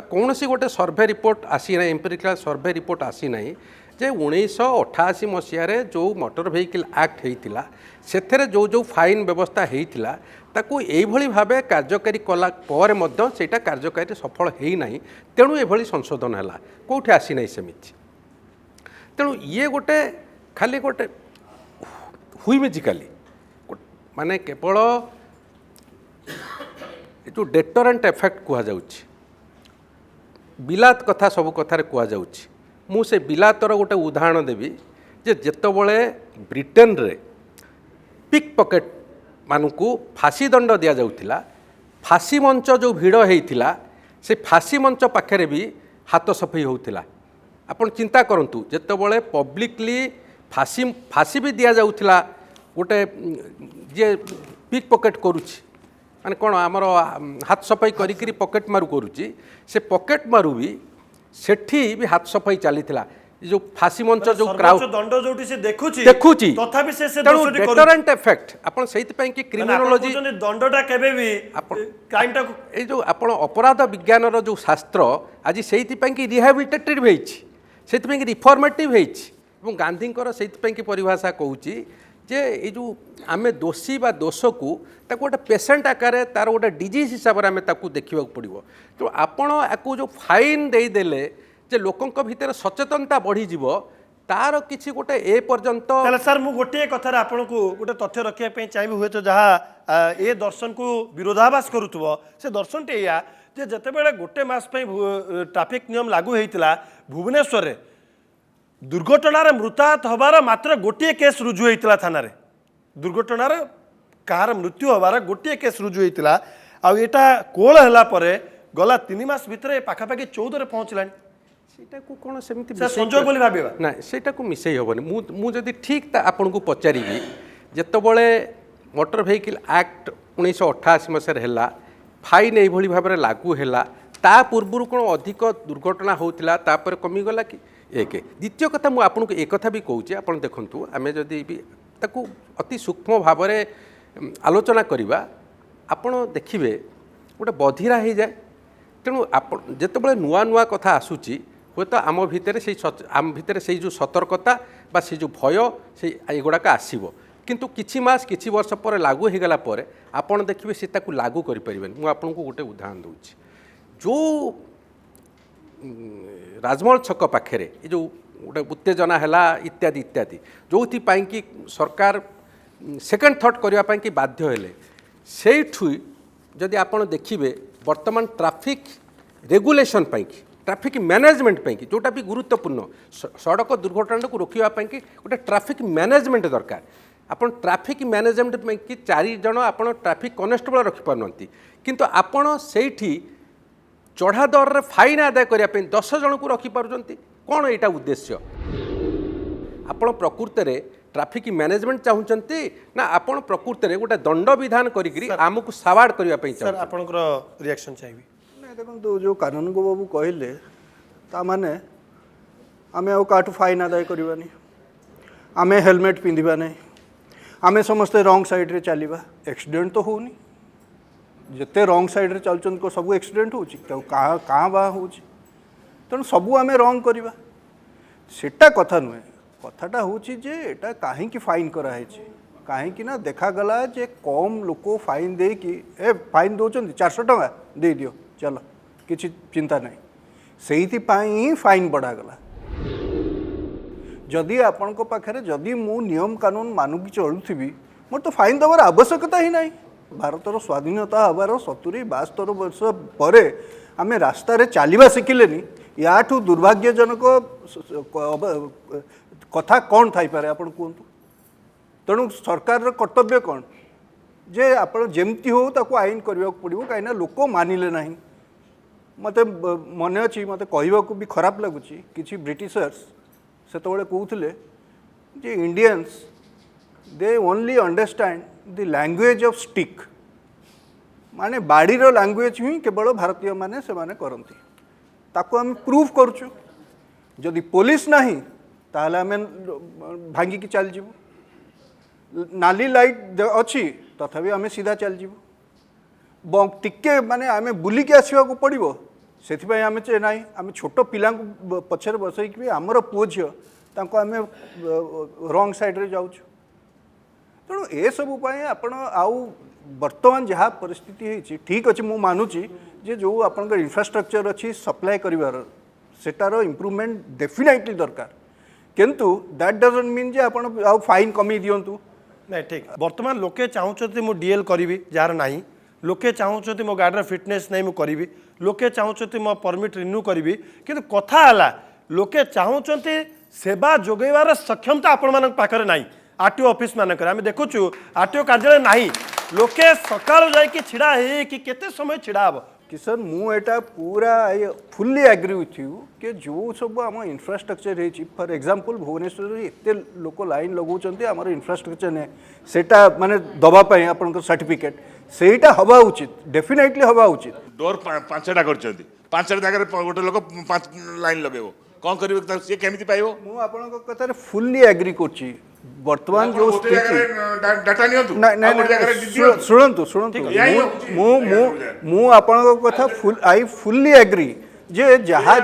कौन गोटे सर्वे रिपोर्ट आसी ना एम्पिरिकल सर्वे रिपोर्ट आसी ना जे 1988 मसीह जो मोटर व्हीकल एक्ट होता से जो फाइन व्यवस्था होता ताकू एभली भाव कार्यकारी कला पर सेटा कार्यकारी सफल होना तेणु एभली संशोधन है कौटे आसी ना सेमिति तेणु ये गोटे खाली गोटे हुइमेजिकाली माने केवल जो डेटरेंट इफेक्ट कहुँ बिलात कथा सब कथार कहुँ मु से बिलातर गोटे उदाहरण देवी जे जेतबले ब्रिटेन रे पिक पॉकेट मानू फांसी दंड दि जाउथिला फांसी मंच जो भिड़ होता से फांसी मंच पाखे भी हाथ सफाई होता आपण चिंता करंतु जेतबले पब्लिकली फांसी फांसी भी दि जाउथिला गोटे जे पिक पॉकेट करुच्ची माने कौन आमर हाथ सफाई करी पॉकेट मारू करुच्ची से पॉकेट मारू भी सेठी भी हाथ सफाई चली जो फांसी मंच जो क्राउड दंड जोटी से देखुची देखुची तथापि से दोषटी डेटरेंट इफेक्ट आपण सेति पई कि क्रिमिनोलॉजी दंडटा केबे भी क्राइमटा ए जो आपण अपराध विज्ञान रो जो शास्त्र आज सेति पई कि रिहैबिलिटेटिव हेछि सेति पई कि रिफॉर्मेटिव हेछि एवं गांधींकर सेति पई कि परिभाषा कहूची जे ये जो आम दोषी बा दोष को गोटे पेसेंट आकार तार गोटे डिजीज हिसाब से आम देखा पड़ो तो आपण आपको जो फाइन देदेले जे लोकों भितर सचेतनता बढ़ी तार किसी गोटे ए पर्यंत सर मु गोटे कथार आपन को गोटे तथ्य रखिया चाहिए हुए तो जहाँ ए दर्शन को विरोधाभास करुथबो से दर्शन टे या जे जतेबेले गोटे मास ट्रैफिक नियम लागू होता भुवनेश्वर रे दुर्घटनार मृताहत हबार मात्र गोटे केस रुजु होता थाना दुर्घटनार कहार मृत्यु हबार गोटे केस रुजु होता आटा कोल है गला 3 मास भितर पाखापाखि 14 रे पहुँचला सेटा को कौन सेमती संजोग बोली भाबिबा ना सेटा को मिसई हेबनी मु जदि ठीक आपन को पचारि जेतबले मोटर व्हीकल एक्ट 1988 मसीह है फाइन यही भाव में लागू है ता पूर्व कौन अधिक दुर्घटना होता तापर कमिगला कि एक द्वितीय कथा मुझे आपको एक कथा भी कहूँ आप देखूँ आम जदि भी ताकू अति सूक्ष्म भाव में आलोचना करवा आपण देखिए गोटे बधिरा हो जाए तेणु आप जिते नुआ नुआ कथा आसूची हे तो आम भितर से आम भितर से जो सतर्कता बा से जो भय से एगुड़ाक आसब किंतु किछि मास किछि वर्ष पर लागू हो गला पर आपण देखिए से ताकू लागू करें मुझे आपको गोटे उदाहरण दूँ जो राजमहल छक पाखे जो गोटे उत्तेजना है इत्यादि इत्यादि जो कि सरकार सेकेंड थॉट करने की बाध्य हेले सेठु जदि आपण देखिए वर्तमान ट्रैफिक रेगुलेशन ट्रैफिक मैनेजमेंट जोटा भी गुरुत्वपूर्ण सड़क दुर्घटना को रोकवाई गोटे ट्रैफिक मैनेजमेंट दरकार आपण ट्रैफिक मैनेजमेंट कि 4 जन आप ट्रैफिक कनेस्टेबल रखिपारे किंतु आपण सेठी चढ़ा दर फाइन आदाय करने 10 जन को रखिपार कौन यहाँ उद्देश्य आपण प्रकृत में ट्रैफिक मैनेजमेंट चाहते ना आपण प्रकृत में गोटे दंड विधान करमको सावार्ड करने सर आपनकर रिएक्शन चाहिए ना देखो जो कानून को बाबू कहले ता माने आमे आ काटू फाइन आदाय करवानी आमे हेलमेट पिंधिबा नहीं आमे समस्ते रंग साइड रे चलिबा एक्सीडेंट तो होनी जिते रंग साइड रे चलचन को सब एक्सीडेंट होची कहाँ बा होची तेणु सबू आमे रंग करवा सेटा कथा नुहे कथाटा होची जे एटा काहे की फाइन कराई कहीं ना देखागला जे कम लोक फाइन दे कि ए फाइन दौरान 400 टका दे दियो चलो किसी चिंता नहीं से फाइन बढ़ागला जदि आपण पाखे जदि मु नियम कानून मानुक चलुथी मोर तो फाइन देवार आवश्यकता ही नहीं भारतर स्वाधीनता हबार 70-72 वर्ष पर आम रास्तार चलवा शिखिले याठू दुर्भाग्यजनक कथा कौन थाईपे आप कहतु तेणु सरकार कर्तव्य कौन जे आप जमती हो ताको आईन करने पड़ो कहीं लोक मानिले ना मत मन अच्छी मत कहवाक भी खराब लगुच कि ब्रिटिशर्स से कहते जे Indians they only understand the language of stick माने बाड़ीर लैंग्वेज ही केवल भारतीय माने से माने करती ताको आम प्रूफ करुचु जदि पुलिस नहीं ताहले आम भांगिकी चल जीवु नाली लाइट अच्छी तथापि आम सीधा चल जीवु टिके माने आम बुलिकी आसवा को पड़ो से आम ना आम छोट पिला पछर बसई आमर पुओ झी आम रंग साइड्रे जाऊँ तेणु ए सबू आपण आउ वर्तमान जहाँ परिस्थिति है ठीक अच्छे मु मानुची जे जो आपन इंफ्रास्ट्रक्चर अच्छी सप्लाय करिवार सेटार इम्प्रूवमेंट डेफिनेटली दरकार किंतु दैट डजंट मीन जे आपण आउ फाइन कमी दियंतु नहीं ठीक बर्तमान लोके चाहूँ मु डीएल करी जार ना लोके चाहूँ मो गाड़ी फिटनेस नहीं मुझे करी लोके चाहूँ मो परमिट रिन्यू करी कि कथा है लोके चाहूँ सेवा जोगेबार सक्षमता आपण पाखे ना आरटीओ ऑफिस मानक आम देखुचु आरटीओ कार्यालय नहीं लोके सकाल जाकि छिड़ा है कि केते समय छिड़ा हम किशन मुझा पूरा फुल्ली एग्री विथ यू कि जो सब आम इंफ्रास्ट्रक्चर है फॉर एग्जांपल भुवनेश्वर एत लोक लाइन लगाउछन्ते आमर इंफ्रास्ट्रक्चर ने सेटा माने दबापाई आपन सर्टिफिकेट सेटा हवा उचित डेफिनेटली हवा उचित डोर पांचटा करछन्ती पांचटा जगह गोटे लोक पांच लाइन लगेबो कौन करिवे से केमिति पाइबो मु आपन कथारे फुल्ली एग्री करछि वर्तमान जो स्थिति डाटा नियंतु शुणु शुणु मु आपन कथा आई फुल्ली एग्री जे जहाँ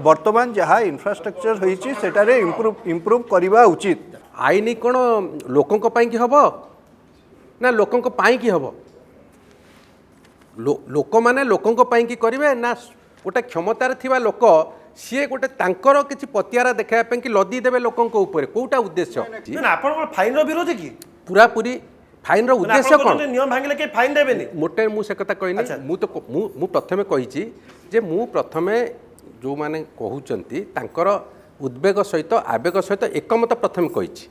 वर्तमान जहाँ इंफ्रास्ट्रक्चर होइछि सेटारे इम्प्रूव करबा उचित आईनी कौन लोकों की हब ना लोकों की हब लोक माने लोकों की करेंगे ना गोटे क्षमतार थिबा लोक सी गोटे तांकर किछि पतियारा देखा कि लदी देवे लोकों ऊपर कोटा उद्देश्य आपण फाइन विरोधी कि पूरा पूरी फाइन रो उद्देश्य कौन नियम भांगिले के फाइन देबेनी मोटे मु से कथा कहनी मु तो मु प्रथमे कहिछि जे मु प्रथमे जो माने कहउचंती तांकर उद्वेग सहित आवेग सहित एकमत प्रथमे कहिछि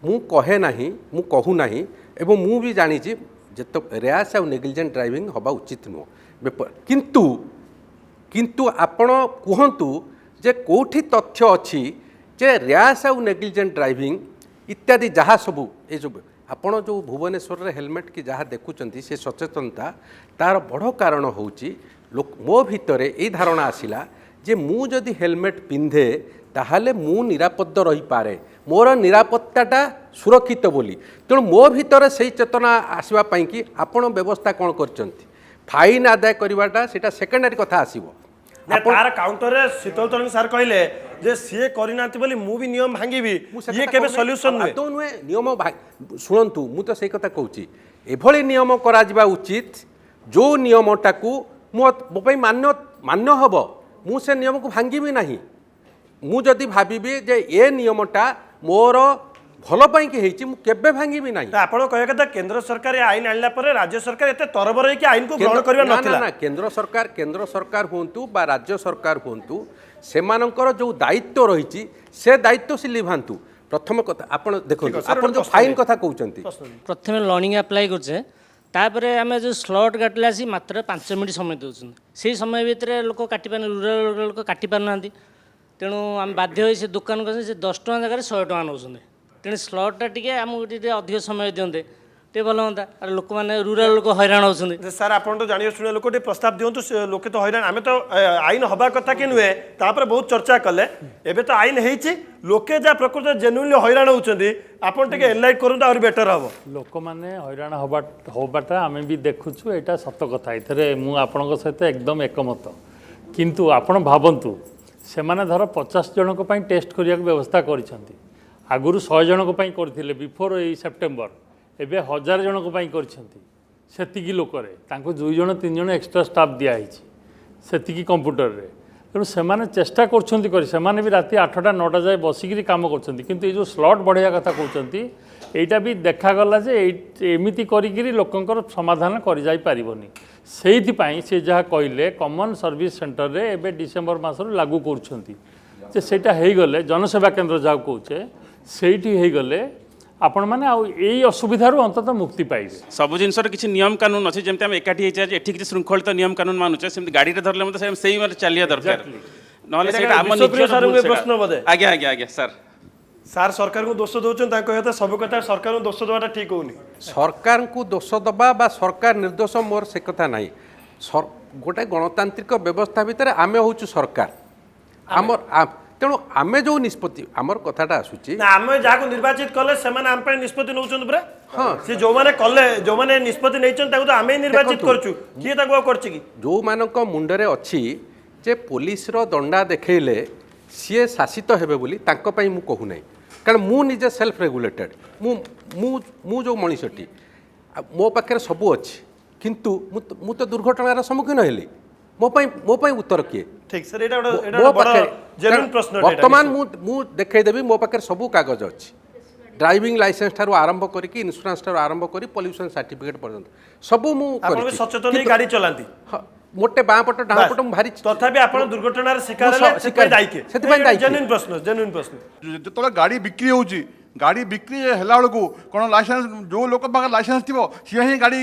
मु कहे नाही मु कहू नाही एवं मु भी जानिछि जे तो रैश और नेग्लिजेंट ड्राइविंग हवा उचित नुह किंतु आपण कहतु जे कोठी तथ्य अच्छी जे रैश और नेग्लिजेंट ड्राइविंग इत्यादि जहाँ सबू ये सब आपण जो भुवनेश्वर रे हेलमेट की जहाँ देखुंत से सचेतनता तार बड़ कारण होची मो भितर ये धारणा आसिला जे मु जदि हेलमेट पिंधे ताहले मु निरापद रही पारे मोर निरापत्ताटा सुरक्षित बोली तेणु मो भितर से चेतना आसवा पई कि आपण व्यवस्था कौन करचंती फाइन आदाय करवाटा सेटा सेकेंडरी कथा आसीबो तार काउंटर रे शीतल तरंग सर कहले जे सीए करिनांती बोली मु भी नियम भांगीबी ये केबे सॉल्यूशन नुहे तो नुहे नियम शुणंतु मु तो सही कथा कहूची एभली नियम करा जिबा उचित जो नियमटा को मो पई मान्य हबो मु से नियम को भांगीबी नाही मु जदि भाबिबी जे ए नियमटा मोर भल पाई कि हेची मु केबे भांगीबी नाही आपण कहया कथा केंद्र सरकार ये आईन आनला पर राज्य सरकार एते तरबर है कि आईन को ग्रहण करबा नथिला ना केंद्र सरकार होंतु बा राज्य सरकार होंतु सेमानकर जो दायित्व रहिची से दायित्व से लिभांतु प्रथम कथा आपण देखो आपण जो फाइन कथा कहउचंती प्रथमे लर्निंग अप्लाई करछे तापरे आमे जो स्लॉट काटले आसी मात्र 5 मिनिट समय दउछन सेही समय भितरे लोक काटि पान रूरल लोक काटि पान नांती तेणु आम बाध्य होई से दुकान को से 10 टका जगह 100 टका नउछन तेणु स्लॉटा टिके आमको टिके अधिक समय दियंते टे भल होता अरे लोक मैंने रूराल लोक हैरान होते सर आप जानिए शुणे लोक प्रस्ताव दिंतु लोके तो हैरान आम तो आईन हवा कथा कि नुहे तापर बहुत चर्चा कले एबे तो आईन होती लोके जहाँ प्रकृत जेन्युइनली हैरान होती आपन टिके एनलाइट करंतु आहुरी बेटर हम लोक मैंने हैरान हवाटा आम भी देखुचु यहाँ सत कथा ये मुझे सहित एकदम एकमत किंतु आपण भावतु से धर 50 जनक टेस्ट करने व्यवस्था कर आगुरी 100 जनक करते बिफोर यही सेप्टेम्बर एबे 1000 जनक करती लोकरे 2 जन 3 जन एक्सट्रा स्टाफ दिखाई से कंप्यूटर रे तेणु से चेष्टा कर भी राति 8टा 9टा जाए बसिक कम कर जो स्लॉट बढ़िया कथा कहते यहाँ भी देखागला जे एमती करी लोकंर समाधान कर पारनी से जहाँ कहले कॉमन सर्विस सेंटर रे एबे डिसेम्बर मासर लागू करटा गले जनसेवा केन्द्र जहाँ कहे सेठी हो गले आपण मैंने यही असुविधार अंतत मुक्ति पाइबे सब जिन किसी नियम कानून अच्छे जमी आम एकाठी होती किसी श्रृंखलित नियम कानून मानुचे सेमती गाड़ी रे धरले से चलिया दरकार प्रश्न बोधे आज्ञा आज्ञा आज्ञा सर ସାର୍ ସରକାରଙ୍କୁ ଦୋଷ ଦେଉଛନ୍ତି ତାଙ୍କ କଥା ସବୁ କଥା ସରକାରଙ୍କୁ ଦୋଷ ଦେବାଟା ଠିକ୍ ହେଉନି। ସରକାରଙ୍କୁ ଦୋଷ ଦେବା ବା ସରକାର ନିର୍ଦ୍ଦୋଷ ମୋର ସେ କଥା ନାହିଁ। ଗୋଟେ ଗଣତାନ୍ତ୍ରିକ ବ୍ୟବସ୍ଥା ଭିତରେ ଆମେ ହେଉଛୁ ସରକାର ଆମର ତେଣୁ ଆମେ ଯେଉଁ ନିଷ୍ପତ୍ତି ଆମର କଥାଟା ଆସୁଛି ନା ଆମେ ଯାହାକୁ ନିର୍ବାଚିତ କଲେ ସେମାନେ ଆମ ପାଇଁ ନିଷ୍ପତ୍ତି ନେଉଛନ୍ତି ପୁରା। ହଁ ସେ ଯେଉଁମାନେ କଲେ ଯେଉଁମାନେ ନିଷ୍ପତ୍ତି ନେଇଛନ୍ତି ତାକୁ ତ ଆମେ ନିର୍ବାଚିତ କରୁଛୁ କିଏ ତାକୁ ଆଉ କରିଛି କି? ଯେଉଁମାନଙ୍କ ମୁଣ୍ଡରେ ଅଛି ଯେ ପୋଲିସର ଦଣ୍ଡା ଦେଖେଇଲେ ସିଏ ଶାସିତ ହେବେ ବୋଲି ତାଙ୍କ ପାଇଁ ମୁଁ କହୁନାହିଁ। କାରଣ ମୁଁ ନିଜେ ସେଲ୍ଫ ରେଗୁଲେଟେଡ୍ ମୁଁ ଯେଉଁ ମଣିଷଟି ମୋ ପାଖରେ ସବୁ ଅଛି କିନ୍ତୁ ମୁଁ ତ ଦୁର୍ଘଟଣାର ସମ୍ମୁଖୀନ ହେଲି ମୋ ପାଇଁ ଉତ୍ତର କିଏ? ଠିକ୍ ସାର୍ ମୋ ପାଖରେ ବର୍ତ୍ତମାନ ମୁଁ ଦେଖେଇଦେବି ମୋ ପାଖରେ ସବୁ କାଗଜ ଅଛି ଡ୍ରାଇଭିଂ ଲାଇସେନ୍ସ ଠାରୁ ଆରମ୍ଭ କରିକି ଇନ୍ସୁରାନ୍ସ ଠାରୁ ଆରମ୍ଭ କରି ପଲ୍ୟୁସନ ସାର୍ଟିଫିକେଟ୍ ପର୍ଯ୍ୟନ୍ତ ସବୁ ମୁଁ ସଚେତନ ହେଇ ଗାଡ଼ି ଚଲାନ୍ତି। ମୋଟେ ବାଁ ପଟ ଡାହାଣ ପଟ ମୁଁ ଭାରି ତଥାପି ଆପଣ ଦୁର୍ଘଟଣାର ଶିକାର ହେଲେ ସେଥିପାଇଁ ଦାୟୀ ଜେନ୍ୟୁଇନ୍ ପ୍ରଶ୍ନ ଯେତେବେଳେ ଗାଡ଼ି ବିକ୍ରି ହେଉଛି ଗାଡ଼ି ବିକ୍ରି ହେଲା ବେଳକୁ କ'ଣ ଲାଇସେନ୍ସ ଯେଉଁ ଲୋକ ପାଖରେ ଲାଇସେନ୍ସ ଥିବ ସିଏ ହିଁ ଗାଡ଼ି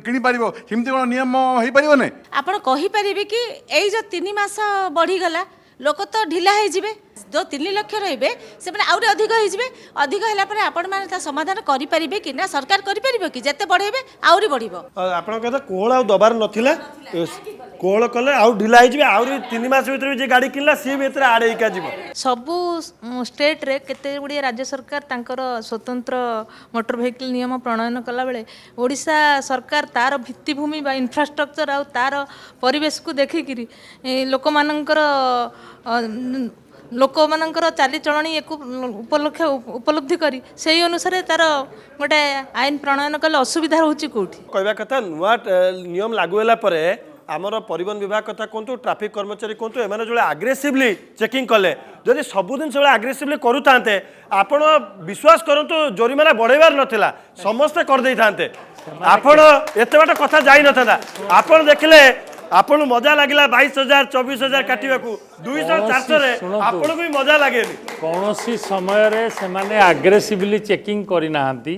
କିଣିପାରିବ ସେମିତି କ'ଣ ନିୟମ ହେଇପାରିବନି? ଆପଣ କହିପାରିବେ କି ଏଇ ଯେଉଁ 3 ମାସ ବଢ଼ିଗଲା ଲୋକ ତ ଢିଲା ହେଇଯିବେ जो 3 लाख रही से आउरी अधिक अधिक है आपण मैंने समाधान करें कि ना सरकार करें कि जिते बढ़े आउरी बढ़ आप कोहल आ दबार नाला कोहल कले आउ ढिला आउरी 3 मास भीतर जे गाड़ी किनला सी भी आड़ होइका जीव सबु स्टेट रे केते गुडी राज्य सरकार तांकर स्वतंत्र मोटर व्हीकल नियम प्रणयन कला बेले ओडिशा सरकार तार भित्तिभूमि बा इंफ्रास्ट्रक्चर आ तार परिवेश को देखिकी लोक मानकर लोक मानकर चालीचलणी एक उपलब्धि करी से अनुसार तार गोटे आईन प्रणयन कले असुविधा रोचे कौटी कहवा कथा नुआ नियम लागू होला परे आमर परिवहन विभाग कथा कहतु ट्राफिक कर्मचारी कहतु एमाने जो आग्रेसिवली चेकिंग कले जदि सबुदिन से आग्रेसिवली करूते आपण विश्वास करतु जोरिमाना बढ़ेबार नथिला समस्ते कर देई थांते आपण एते बाटा कथा जाई नथादा आपण देखले आपन मजा लगिला 22,000 24,000 काटिबा को 200 400 रे आपन को भी मजा लागे कोनोसी समय रे से माने आग्रेसिवली चेकिंग करि नाहंती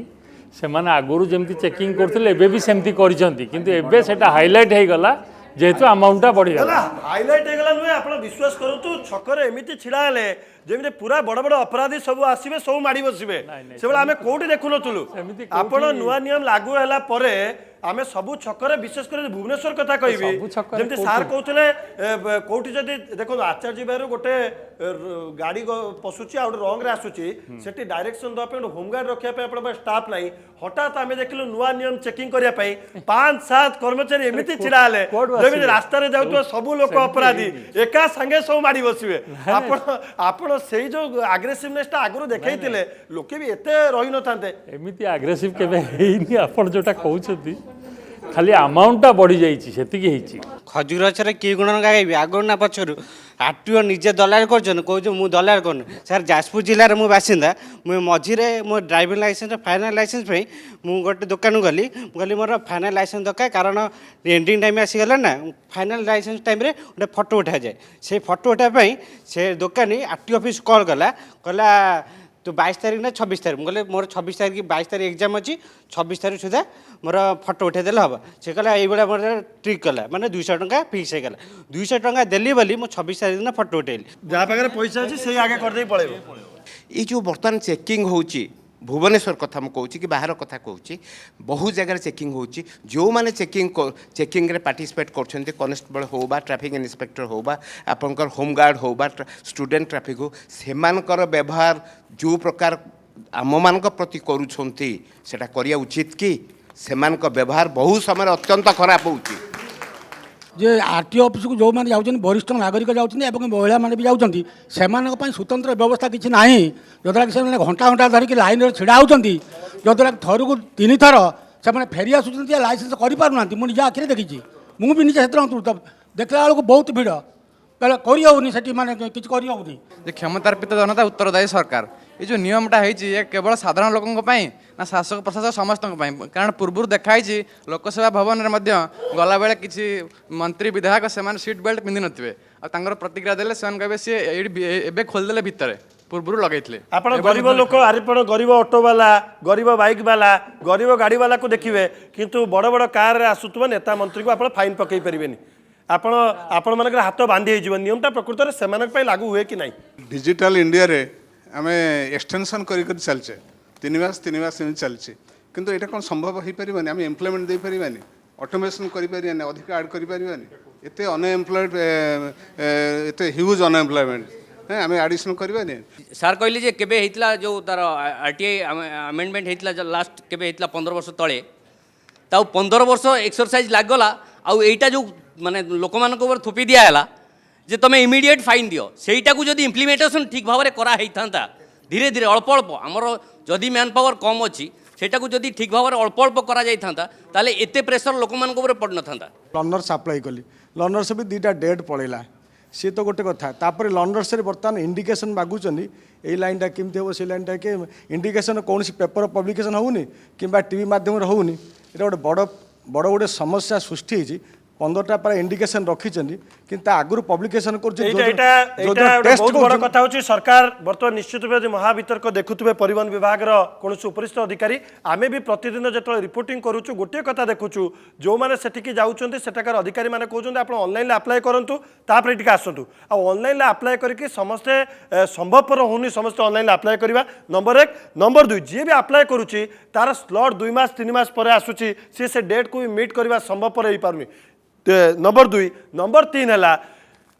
से माने आगुरु जेमती चेकिंग करथिले एबे भी सेमती करिसंती किंतु एबे सेटा हाइलाइट हे गला जेहेतु अमाउंट बढ़ी गला हाइलाइट हे गला नुए आपण विश्वास करतु छकरे एमिति छिडा हेले जेमते पूरा बड़ बड़ अपराधी सब आसीबे सब माडी बसिबे सेबला हमें कोठी देखु नथुलु आपण नुआ नियम लागू हैला परे आमे सबु छकरे विशेष कर भुवनेश्वर कथा कहबी जेमते सार कहउतले कोठी जदी देखो आचार्य बारू गोटे गाड़ी पसुची आ रंग रे आसुची सेठी डायरेक्शन दो पे होमगार्ड रखिया पे आपण स्टाफ नाही हठात आमे देखिलु नुआ नियम चेकिंग करिया पे 5-7 कर्मचारी एमिति छिडा हले जेमते रास्ता रे जाउतो सबु लोक अपराधी एका संगे सब माडी बसिबे आपण सेई जो एग्रेसिवनेस ता आगुरु देखैतिले लोके भी एते रहि न थांते एमिति एग्रेसिव केबे हेइनी आपण जोटा कहउछथि खाली अमाउंटा बढ़ी जाइए से खजूर गचर कि गुण गाइबी आग ना पचर आरटीओ निजे दलाल कर कह मु दलाल कर सर जाजपुर जिलार मु बासिंदा मुझे मझे मो ड्राइविंग लाइसेंस फाइनाल लाइसेंस मु गोटे दुकान गली गली मोर फाइनाल लाइसेंस दरकार कारण एंडिंग टाइम आसीगला ना फाइनाल लाइसेंस टाइम गोटे फटो उठा जाए से फटो उठाई से दुकानी आरटीओ ऑफिस कॉल कला कहला तो 22 तारीख ना 26 तारीख बोले मोर 26 तारीख की 22 तारीख एग्जाम अच्छी 26 तारीख सुधा मोर फटो उठे देले हम से कहला ये मोर ट्रिक कला माने 200 टंका फिक्स होगा 200 टंका देली बोली मो 26 तारीख दिन फटो उठेली जहाँ पाखे पैसा अच्छी से आगे कर दे पड़ेगा ये जो बर्तमान चेकिंग होची भुवनेश्वर कथा मुझे कहूँ कि बाहर कथा कहूँ बहुत जगह चेकिंग होची जो माने चेकिंग रे पार्टिसिपेट करछन्ते कॉन्स्टेबल हो बा ट्रैफिक इंस्पेक्टर हो बा आपनकर होमगार्ड हो बा स्टूडेंट ट्रैफिक हो सेमानकर व्यवहार जो प्रकार आम मान प्रति करुछन्ते सेटा करिया उचित कि सेमानक व्यवहार बहुत समय अत्यंत खराब होची जे आरटीओ ऑफिस को जो मैंने जाऊँ वरिष्ठ नागरिक जाऊँच महिला मैंने भी जाऊँच से स्वतंत्र व्यवस्था किसी ना जद्वारा कि घंटा घंटा धरिकी लाइन छिड़ा होती जद्वारा थर को 3 थर से फेरी आसुँच लाइसेंस करना मुझे आखिरी देखी मुझे निजे क्षेत्र देखला बेलू बहुत भिड़ करनी से माने किसी करनी क्षमतार्पित जनता उत्तरदायी सरकार ये जो नियमटा है केवल साधारण लोकों ना शासक प्रशासक समस्त कारण पूर्व देखाई लोकसेवा भवन में गला बेले किसी मंत्री विधायक से सीट बेल्ट पिंधि नथिबे आ प्रतिक्रिया देले से कहबे सी एबे खोलदेले भितर पूर्व लगे आपण गरीब लोक आपण गरीब ऑटो वाला गरीब बाइक वाला गरीब गाड़ी वाला को देखिए किंतु बड़ बड़ कार रे आसुतबा नेता मंत्री को आपण फाइन पकई परिबेनी आपण आपण मानकर हाथ बांधी हो नियमटा प्रकृत में से लागू हुए कि नहीं डिजिटल इंडिया रे आमे एक्सटेंशन करी चलचे 3 मास एमती चलছে কিন্তু এটা কোন সম্ভব হই পারিবানি আমি এমপ্লয়মেন্ট দেই পারিবানি অটোমেশন করি পারিবানি अधिक ऐड करी पारिबानी एते अनएम्प्लॉयड एते ह्यूज अनएम्प्लॉयमेंट है आमे एडिशन करबानी सार कहले जे केबे हेतला जो तार आरटीआई अमेंडमेंट हेतला लास्ट केबे हेतला 15 वर्ष तळे ताऊ 15 वर्ष एक्सरसाइज लागला आउ एटा जो माने लोक मान को थोपी दिया हैला जे तमे इमीडिएट फाइन दियो सेटा को जदी इम्प्लीमेंटेशन ठीक भाव रे करा हेइथांता धीरे धीरे अल्प अल्प हमर जदी मैन पावर कम अछि सेटा को जदी ठीक भाव रे अल्प अल्प करा जाइथांता ताले एते प्रेशर लोक मान को पड़ नथांता लर्नर्स अप्लाई कली लर्नर्स भी 2टा डेट पड़ेला सी तो गोटे कथा तापर लर्नर्स बर्तमान इंडिकेशन मागुचंदी ए लाइनटा केमती हो से लाइनटा के इंडिकेशन कौन पेपर पब्लिकेशन होनी कि टीवी माध्यम होनी ये गोटे बड़ बड़ गोटे समस्या सृष्टि होती 15टा पर इंडिकेशन रखिचंदी किंतु आगुर पब्लिकेशन बहुत बड़ कथा होची सरकार बर्तमान निश्चित रूप से महावितर्क देखुवे परिवहन विभाग कौन उपरिस्थ अधिकारी आमे भी प्रतिदिन जो रिपोर्टिंग करूँ गोटे कथा देखुचु जो मैंने सेठिकी जाऊँच सेठाकार अधिकारी मैंने कहते आप ऑनलाइन अप्लाई करूँ तापर टिके आसतु आ ऑनलाइन अप्लाई करके समस्ते संभवपर होनी समस्ते ऑनलाइन अप्लाई करवा नंबर 1 नंबर 2 जी भी अप्लाई करुच्ची तार स्लॉट 2 मास 3 मास पर आसूची से डेट को भी मीट करवा संभवपर हो पारनी नंबर 2 नंबर 3 है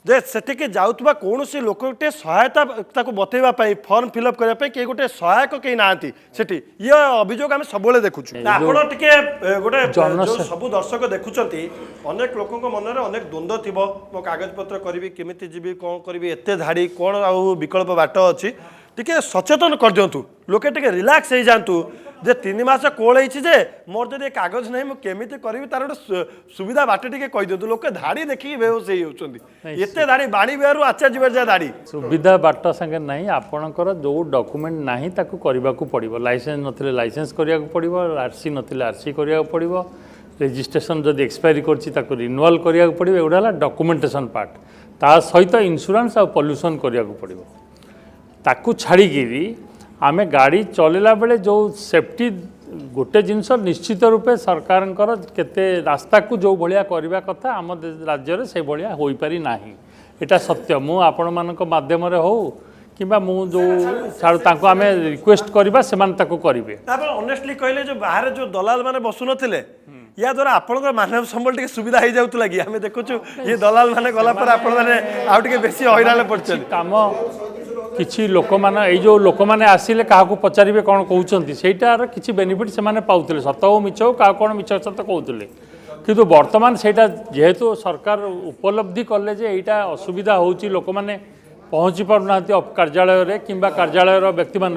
जे सेठिके जाउतबा कोनोसी लोकटे सहायता ताको बतेबा पई फॉर्म फिलअप करबा पई के गोटे सहायक के नांती सेठी ये अभियोग हम सबले देखुछु आपण टिके गोटे जो सब दर्शक देखुचंती अनेक लोकक मन रे अनेक द्वंद्व थिबो मो कागज पत्र करबी केमिति जीबी कोन करबी एते धाडी कोन आ विकल्प बाट अछि टिके सचेतन कर दियंतु लोके टिके रिलैक्स हो जांतु जे 3 मास कोल होईछि जे मोर जदि कागज नहीं मो केमिति करबी तार गोटे सुविधा बाटे टिके कहि दियंतु लोके धाडी देखि बेहोश होई होचंदी एते धाडी बाणी बेहरु आचा जीवर जा धाडी सुविधा बाट संगे नहीं आपणकर जो डॉक्यूमेंट नहीं ताकू करबा को पड़िबो लाइसेंस नथिले लाइसेंस करिया को पड़िबो आरसी नथिले आरसी करिया को पड़िबो रजिस्ट्रेशन जदि एक्सपायरी करछि ताकू रिन्यूअल करिया को पड़िबो एडाला डॉक्यूमेंटेशन पार्ट ता सहित इंश्योरेंस आ पॉल्यूशन करिया को पड़िबो ताकू छाड़ी गिरी आमे गाड़ी चलेला बेले जो सेफ्टी गोटे जिनस निश्चित रूपे सरकार केते रास्ता को जो भाया करवा कथा आम राज्य में से भाया हो पारि नाही एटा सत्य मु आपण मानक माध्यम रे हो किबा मु जो छाड़ ताको आमे रिक्वेस्ट करबा से मान ताको करिवे तापर ऑनेस्टली कहले जो बाहर जो दलाल माने बसु नथिले या द्वारा आपण मानव संबल टिके सुविधा हो जाउतला कि आमे देखुछु ये दलाल माने गला पर आपण माने आउ टिके बेसी हैरान पड़छन काम किछि लोक माने ए जो लोक माने आसिले काहा को पचारिबे कोन कहउचंती सेटार किछि बेनिफिट से माने पाउतले सत हो मिछ हो का कोन मिछ सत कहउतले किंतु वर्तमान सेटा जेहेतु सरकार उपलब्धि कले जे एटा असुविधा होउची लोक माने पहुँची पारना कार्यालय रे किंबा कार्यालय व्यक्ति मान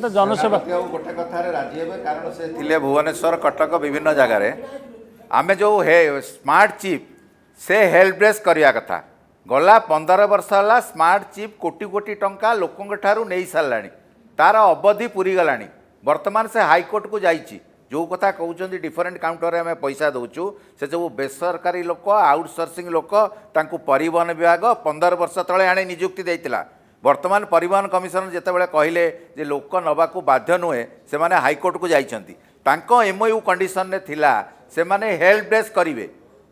तो जनसेवा गोटे कथार राजी हे कारण से थिले भुवनेश्वर कटक विभिन्न जगार आमे जो हे स्मार्ट चिप से हेल्प डेस्क करिया कथा गला 15 वर्ष है स्मार्ट चिप कोटी कोटी टंका लोकों ठारू नहीं साराणी तार अवधि पूरी गलानी वर्तमान से हाईकोर्ट को जाइए जो कथा कहते डिफरेन्ट काउंटर में पैसा दौचु से सब बेसरकारी लोक आउटसोर्सिंग लोक तांकु परिवहन विभाग 15 वर्ष तले आने नियुक्ति देइतिला वर्तमान परिवहन कमिशनर जितेबाला कहले जे लोक नबाकू बाध्य नुहे से माने हाईकोर्ट को जाइछंती तांको एमओयू कंडीशन ने थिला से माने हेल्प डेस्क करिवे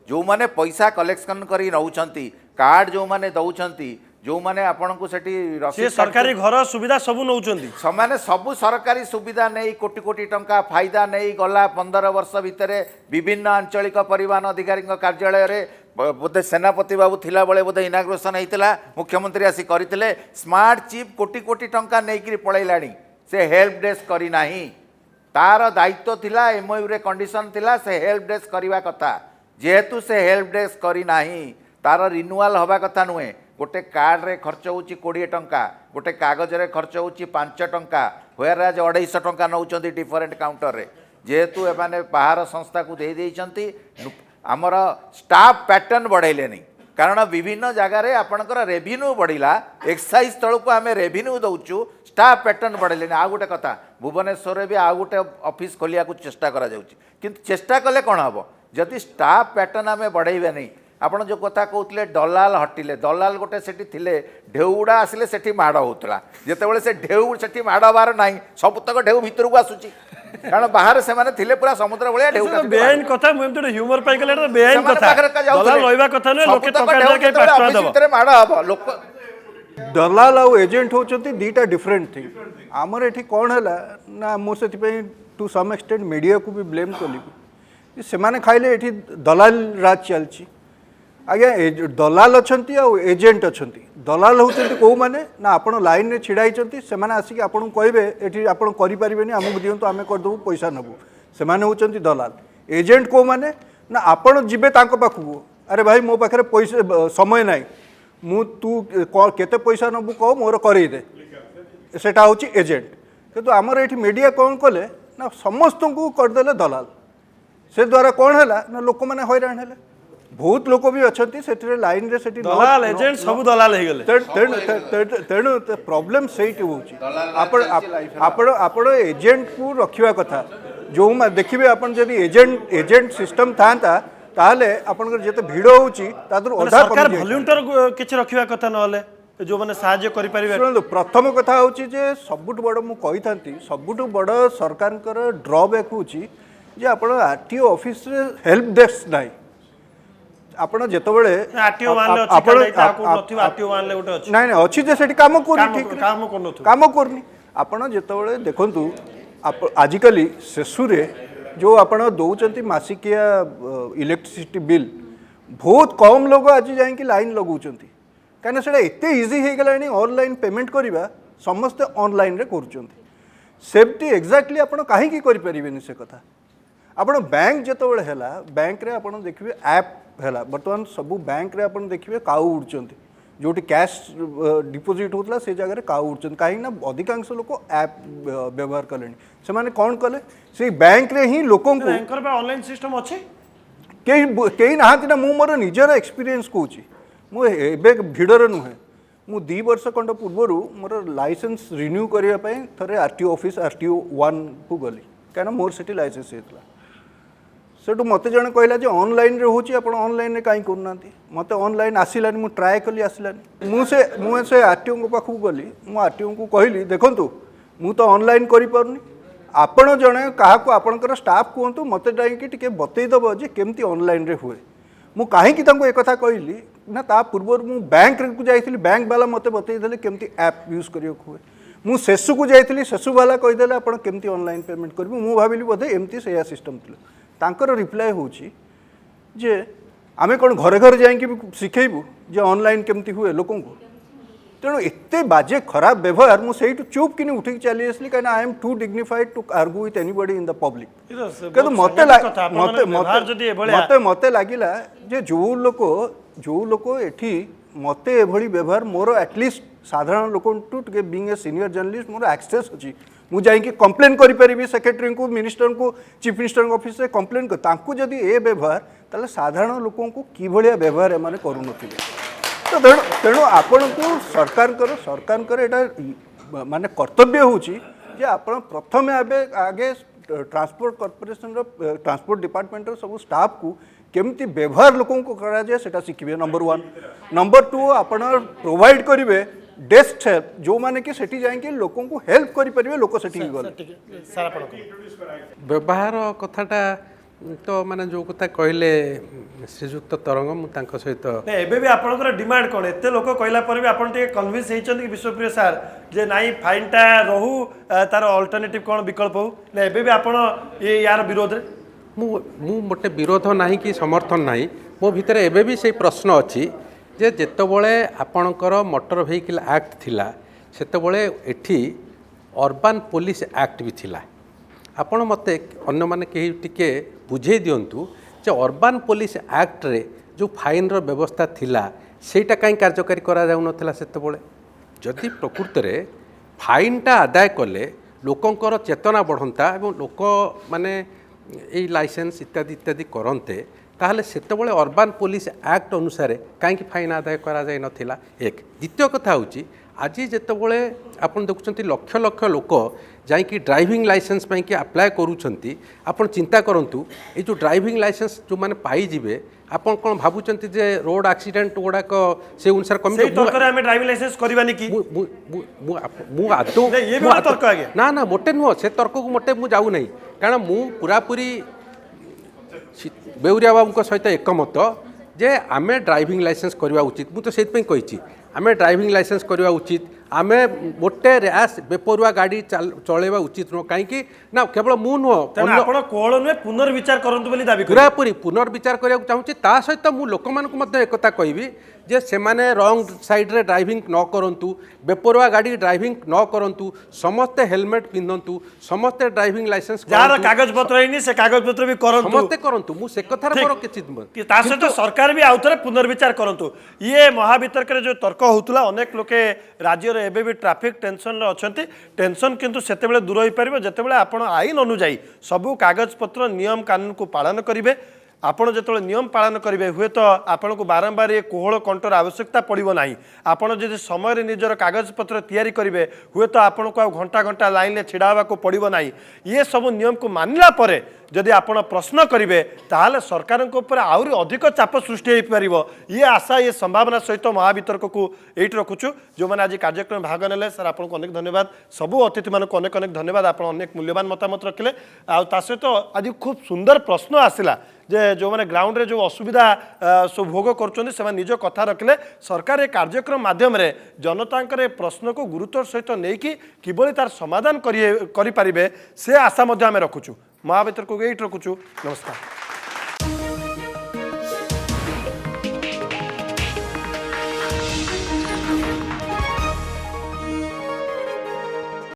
जो माने पैसा कलेक्शन करी नउछंती कार्ड जो माने दउछंती जो माने आपन को सेठी से सरकारी घर सुविधा सब नउछंती समाने सब सरकारी सुविधा नहीं कोटी कोटी टंका फायदा नहीं गला 15 वर्ष भितर विभिन्न आंचलिक परिवहन अधिकारी कार्यालय रे बोधे सेनापति बाबू थिला बेले बोधे इनाग्रेशन होता मुख्यमंत्री आसी करते स्मार्ट चिप कोटी कोटी टंका नहीं पलैलाणी से हेल्प डेस्क करी नाही तार दायित्व थिला एमओयू रे कंडीशन थिला से हेल्प डेस्क करवा कथा जेहेतु से हेल्प डेस्क करी नाही तार रिन्यूअल हवा कथा नुहे गोटे कार्ड रे खर्च होची 20 टंका गोटे कागज रे खर्च होची 5 टंका व्हेयरएज 250 टंका नउचंती डिफरेंट काउंटर रे जेहेतु एमाने बाहर संस्था को दे देइचंती आमर स्टाफ पैटर्न बढ़ाइले नहीं कारण विभिन्न जगार आपणकर रेभिन्यू बढ़िला एक्साइज तल को आम रेभिन्यू दौचु स्टाफ पैटर्न बढ़ाइले आ गोटे कथा भुवनेश्वर भी आ गोटे ऑफिस खोलिया चेष्टा करा जाउची किंतु चेष्टा कले कौन हम जदि स्टाफ पैटर्न आम बढ़ाइबे नहीं आपण जो कथा कहते दलाल हटिले दलाल गोटे सेठी थिले ढेउड़ा आसिले सेठी माड़ होतला जेतेबेले से ढेउ सेठी माड़ बार नाही सबतक ढेउ भीतर को आसुची कारण बाहर से माने थिले पूरा समुद्र भलिया ढेउटा बेआईन कथा मुझे तो ह्यूमर पाई गले बेआईन कथा दलाल लइबा कथा नै लोके टका दे के 5 टका दबो भीतर माड़ हबो लोक दलाल आउ एजेंट होचंती दीटा डिफरेंट थिंग आमर एठी कौन है ना मो से टू सम एक्सटेंट मीडिया को भी ब्लेम कली से माने खाइले एठी दलाल राज चलची आज्ञा दलाल अच्छी आ एजेंट अच्छा दलाल होती कौ मैंने ना आपण लाइन रे छिड़ा से माने आसिक आपन कहबे एठी आपन करि परिबेनी हमकु दियंतु आमे कर दबु पैसा नबु से माने होचंती दलाल एजेंट को माने ना आपण जिबे तांको पाखु अरे भाई मो पाखरे पैसा समय नाही मु तू केते पैसा नबु कह मोर करई दे सेटा होची एजेंट किंतु आमर एठी मीडिया कौन कले ना समस्त को करदेले दलाल से द्वारा कौन है ना लोक मैंने हैरान है बहुत लोक भी अच्छा से लाइन रे सेठी दलाल एजेंट सब दलाल हे गेले तेणु प्रॉब्लम सेठी होची आपण एजेंट को रखिवा कथा जो देखिबे आपण जदी एजेंट सिस्टम थांता ताले आपण जते भिड़ होची तादर ओधा सरकार वॉलंटियर किछ रखिवा कथा नहले जो माने सहाय्य करि परिबे सुनंदु प्रथम कथा होची जे सबुठ बड़ मु कहिथांती सबुठ बड़ सरकारकर ड्रॉबैक होची जे आपण आरटीओ ऑफिस रे हेल्प डेस्क नाही आपण जेतबेले आरटीओ मान ले अछि काई ताको नथि आरटीओ मान ले गोटे अछि नाही नाही अछि जे सेठी काम कोनी ठीक काम कोन नथु काम कोनी आपण जेतबेले देखंतु आजिकली सेसुरे जो आपण दौचंती मासिकिया इलेक्ट्रिसिटी बिल बहुत कम लोग आज जाई कि लाइन लगाउचंती कहीं से एत इजी हो गलानी ऑनलाइन पेमेंट करवा समस्ते ऑनलाइन रे करुचंती सेफ्टी एक्जाक्टली आपण कहीं करें से कथा आपण बैंक जितेबाला है बैंक रे आपण देखिए ऐप है बर्तमान सबू बैंक रे आपण देखिए काऊ उड़चंती जोटी कैश डिपोजिट होता से जगह काऊ उड़चंती कहीं ना अधिकांश लोक ऐप व्यवहार कले से माने कौन कले से बैंक रे ही लोकों को बैंकर बा ऑनलाइन सिस्टम अछि कई नहांती ना मु मोर निजर एक्सपीरियंस कहूँ मुझे भिड़े नुहे मु 2 वर्ष खंड पूर्वर मोर लाइसेंस रिन्यू करने थे आरटीओ ऑफिस आरटीओ 1 को गली कहीं मोर से लाइसेंस होता सेठू मत जन कहला जे ऑनलाइन रे होची आपण ऑनलाइन रे काई करना मत ऑनलाइन आसिलानी मु ट्राए कली आसिलानी मुझे आरटीओ को पाखु गली मु आरटीओ को कहली देखंतु मु तो ऑनलाइन करि परनी आपण जने काहा को आपनकर स्टाफ कहतु मत जाइकी टिके बतई दबो जे केमती ऑनलाइन रे हुए मु काहेकि तांको एक कथा कहली ना ता पूर्व मु बैंक को जाइथिली बैंक वाला मते बतई देले केमती ऐप यूज करियो हुए मु सेसु को जाइथिली सेसु वाला कहि देले आपण केमती ऑनलाइन पेमेंट करबो मु भाबिली बोधे एमती सेया सिस्टम थिला तांकर रिप्लाई होची जे आमे कोन घरे घरे जाइकी सिखेइबु जे ऑनलाइन केमती हुए लोकों को तेणु एते बाजे खराब व्यवहार मु सेही चुप किनी उठी चली आसली कहीं I am too dignified to argue with anybody in the public किंतु मते लागिला जे जो लोक एठी मते एभली व्यवहार मोर एटलिस्ट साधारण लोक टू टिके बीइंग ए सीनियर जर्नलिस्ट मोर एक्सेस अछि मु जाइकी कंप्लेन करि परिबी सेक्रेटरी को मिनिस्टर को चीफ मिनिस्टर ऑफिस से कंप्लेन कर तांकु जदी ए व्यवहार ताले साधारण लोकों को की भलिया व्यवहार एमाने करू नथिले तो तेणु आपण को सरकार एटा माने कर्तव्य होची जे आपण प्रथमे आगे ट्रांसपोर्ट कॉर्पोरेशन ट्रांसपोर्ट डिपार्टमेंट सब स्टाफ को केमती व्यवहार लोकों को करा जाए सेटा शिखिबे नंबर 1 नंबर 2 आपण प्रोवाइड करिवे डेस्क हेल्प जो माने कि सेठी जाए कि लोकों को हेल्प करि परिवे लोक सेठी गल सारा आपण व्यवहार कथाटा तो माने जो कथा कहले श्रीजुक्त तरंग मु तांको सहित एबे भी आपनकर डिमांड कोन एते लोक कहला पर भी आपण टे कन्विंस हेचंत कि विश्वप्रिय सर जे नाई फाइनटा रहू तार अल्टरनेटिव कोन विकल्प हो ना एबे भी आपण ये यार विरोध रे मु मोटे विरोध नाही कि समर्थन नाही मो भितर एबे भी से प्रश्न अछि जे जेतबळे आपणकर मोटर व्हीकल एक्ट थिला सेतबळे एठी अर्बन पुलिस एक्ट भी थिला आपण मते अन्य माने केही टिके बुझे दियंतु जे अर्बन पुलिस एक्ट रे जो फाइन रो व्यवस्था थिला सेटा काई कार्यकारी करा जाउ नथिला सेतबळे जदि प्रकृत रे फाइनटा आदाय कले लोकंकर चेतना बढ़ंता एवं लोक माने ए लाइसेंस इत्यादि इत्यादि करते ताहले सेतबळे अर्बन पुलिस एक्ट अनुसार कहीं फाइन आदाय करा जाय नथिला एक द्वितीय कथा होची आज जितेबले आपन देखुं लक्ष लक्ष लोक जाकि ड्राइविंग लाइसेंस पाई कि अप्लाय करूछंती आपन चिंता करंतु ए जो ड्राइविंग लाइसेंस जो माने पाई जिवे आपन कोन भाबुचंती जे रोड एक्सीडेंट गुड़ाक से अनुसार कमी से तर्क रे हमें ड्राइविंग लाइसेंस करबानी की मु आदो ये भी तर्क आगे ना ना मोटे नुह से तर्क को मोटे मु जाऊ नहीं कारण मु पूरा पूरी बेउरिया बाबू सहित एकमत जे आमे ड्राइविंग लाइसेंस करवा उचित मु तो सेत पई कहिछि आम ड्राइविंग लाइसेंस करवा उचित आम गोटे रैश बेपरुआ गाड़ी चलैवा उचित नुह कहीं ना केवल मु नुह कोहल नुहे पुनर्विचार करंतु बोली दाबी पूरा पूरी पुनर्विचार करा चाहूँगी ता सहित मु लोक मानक एक कहबी जे से माने रंग साइड रे ड्राइविंग न करंतु बेपरुआ गाड़ी ड्राइविंग न करंतु समस्ते हेलमेट पिंधंतु समस्ते ड्राइविंग लाइसेंस जार कागज पत्र हैनी से कागज पत्र भी करंतु समस्ते करंतु मु से कथार मोर किछि ता सहित सरकार भी आउथरे पुनर्विचार करंतु ये महावितर्क रे जो तर्क होतुला अनेक लोके राज्य रे एबे भी ट्रैफिक टेंशन रे अछंती टेंशन किंतु सेतेबेले दूर होई परिबो जेतेबेले आपण आईन अनुଯାयी सबु कागज पत्र नियम कानून को पालन करिवे आपण जो नियम पालन करेंगे हुए तो आपन को बारंबार ये कोहल कंटर आवश्यकता पड़ो ना आपड़ जब समय निजर कागज पत्र तैयारी करेंगे हुए तो आपन को घंटा घंटा लाइन में छिड़ा को पड़ो ना ये सब नियम को मानला परे जदि आपण प्रश्न करेंगे ताहले सरकार आहरी अधिक चाप सृष्टि हो पार ये आशा ये संभावना सहित महावितर्क को ये रखुचु जो मैंने आज कार्यक्रम भाग ने सर आपको अनेक धन्यवाद सबू अतिथि मान अनेक अनेक धन्यवाद आप अनेक मूल्यवान मतामत रखिले आ सहित आज खूब सुंदर प्रश्न आसला जे जो मैंने ग्राउंड रे जो असुविधा सब भोग कर निज कथा रखिले सरकार ये कार्यक्रम माध्यम जनता प्रश्न को गुरुत्व सहित नहीं कि तार समाधान करें से आशा आम रखुचु महावितर्क को ये रखुचु नमस्कार।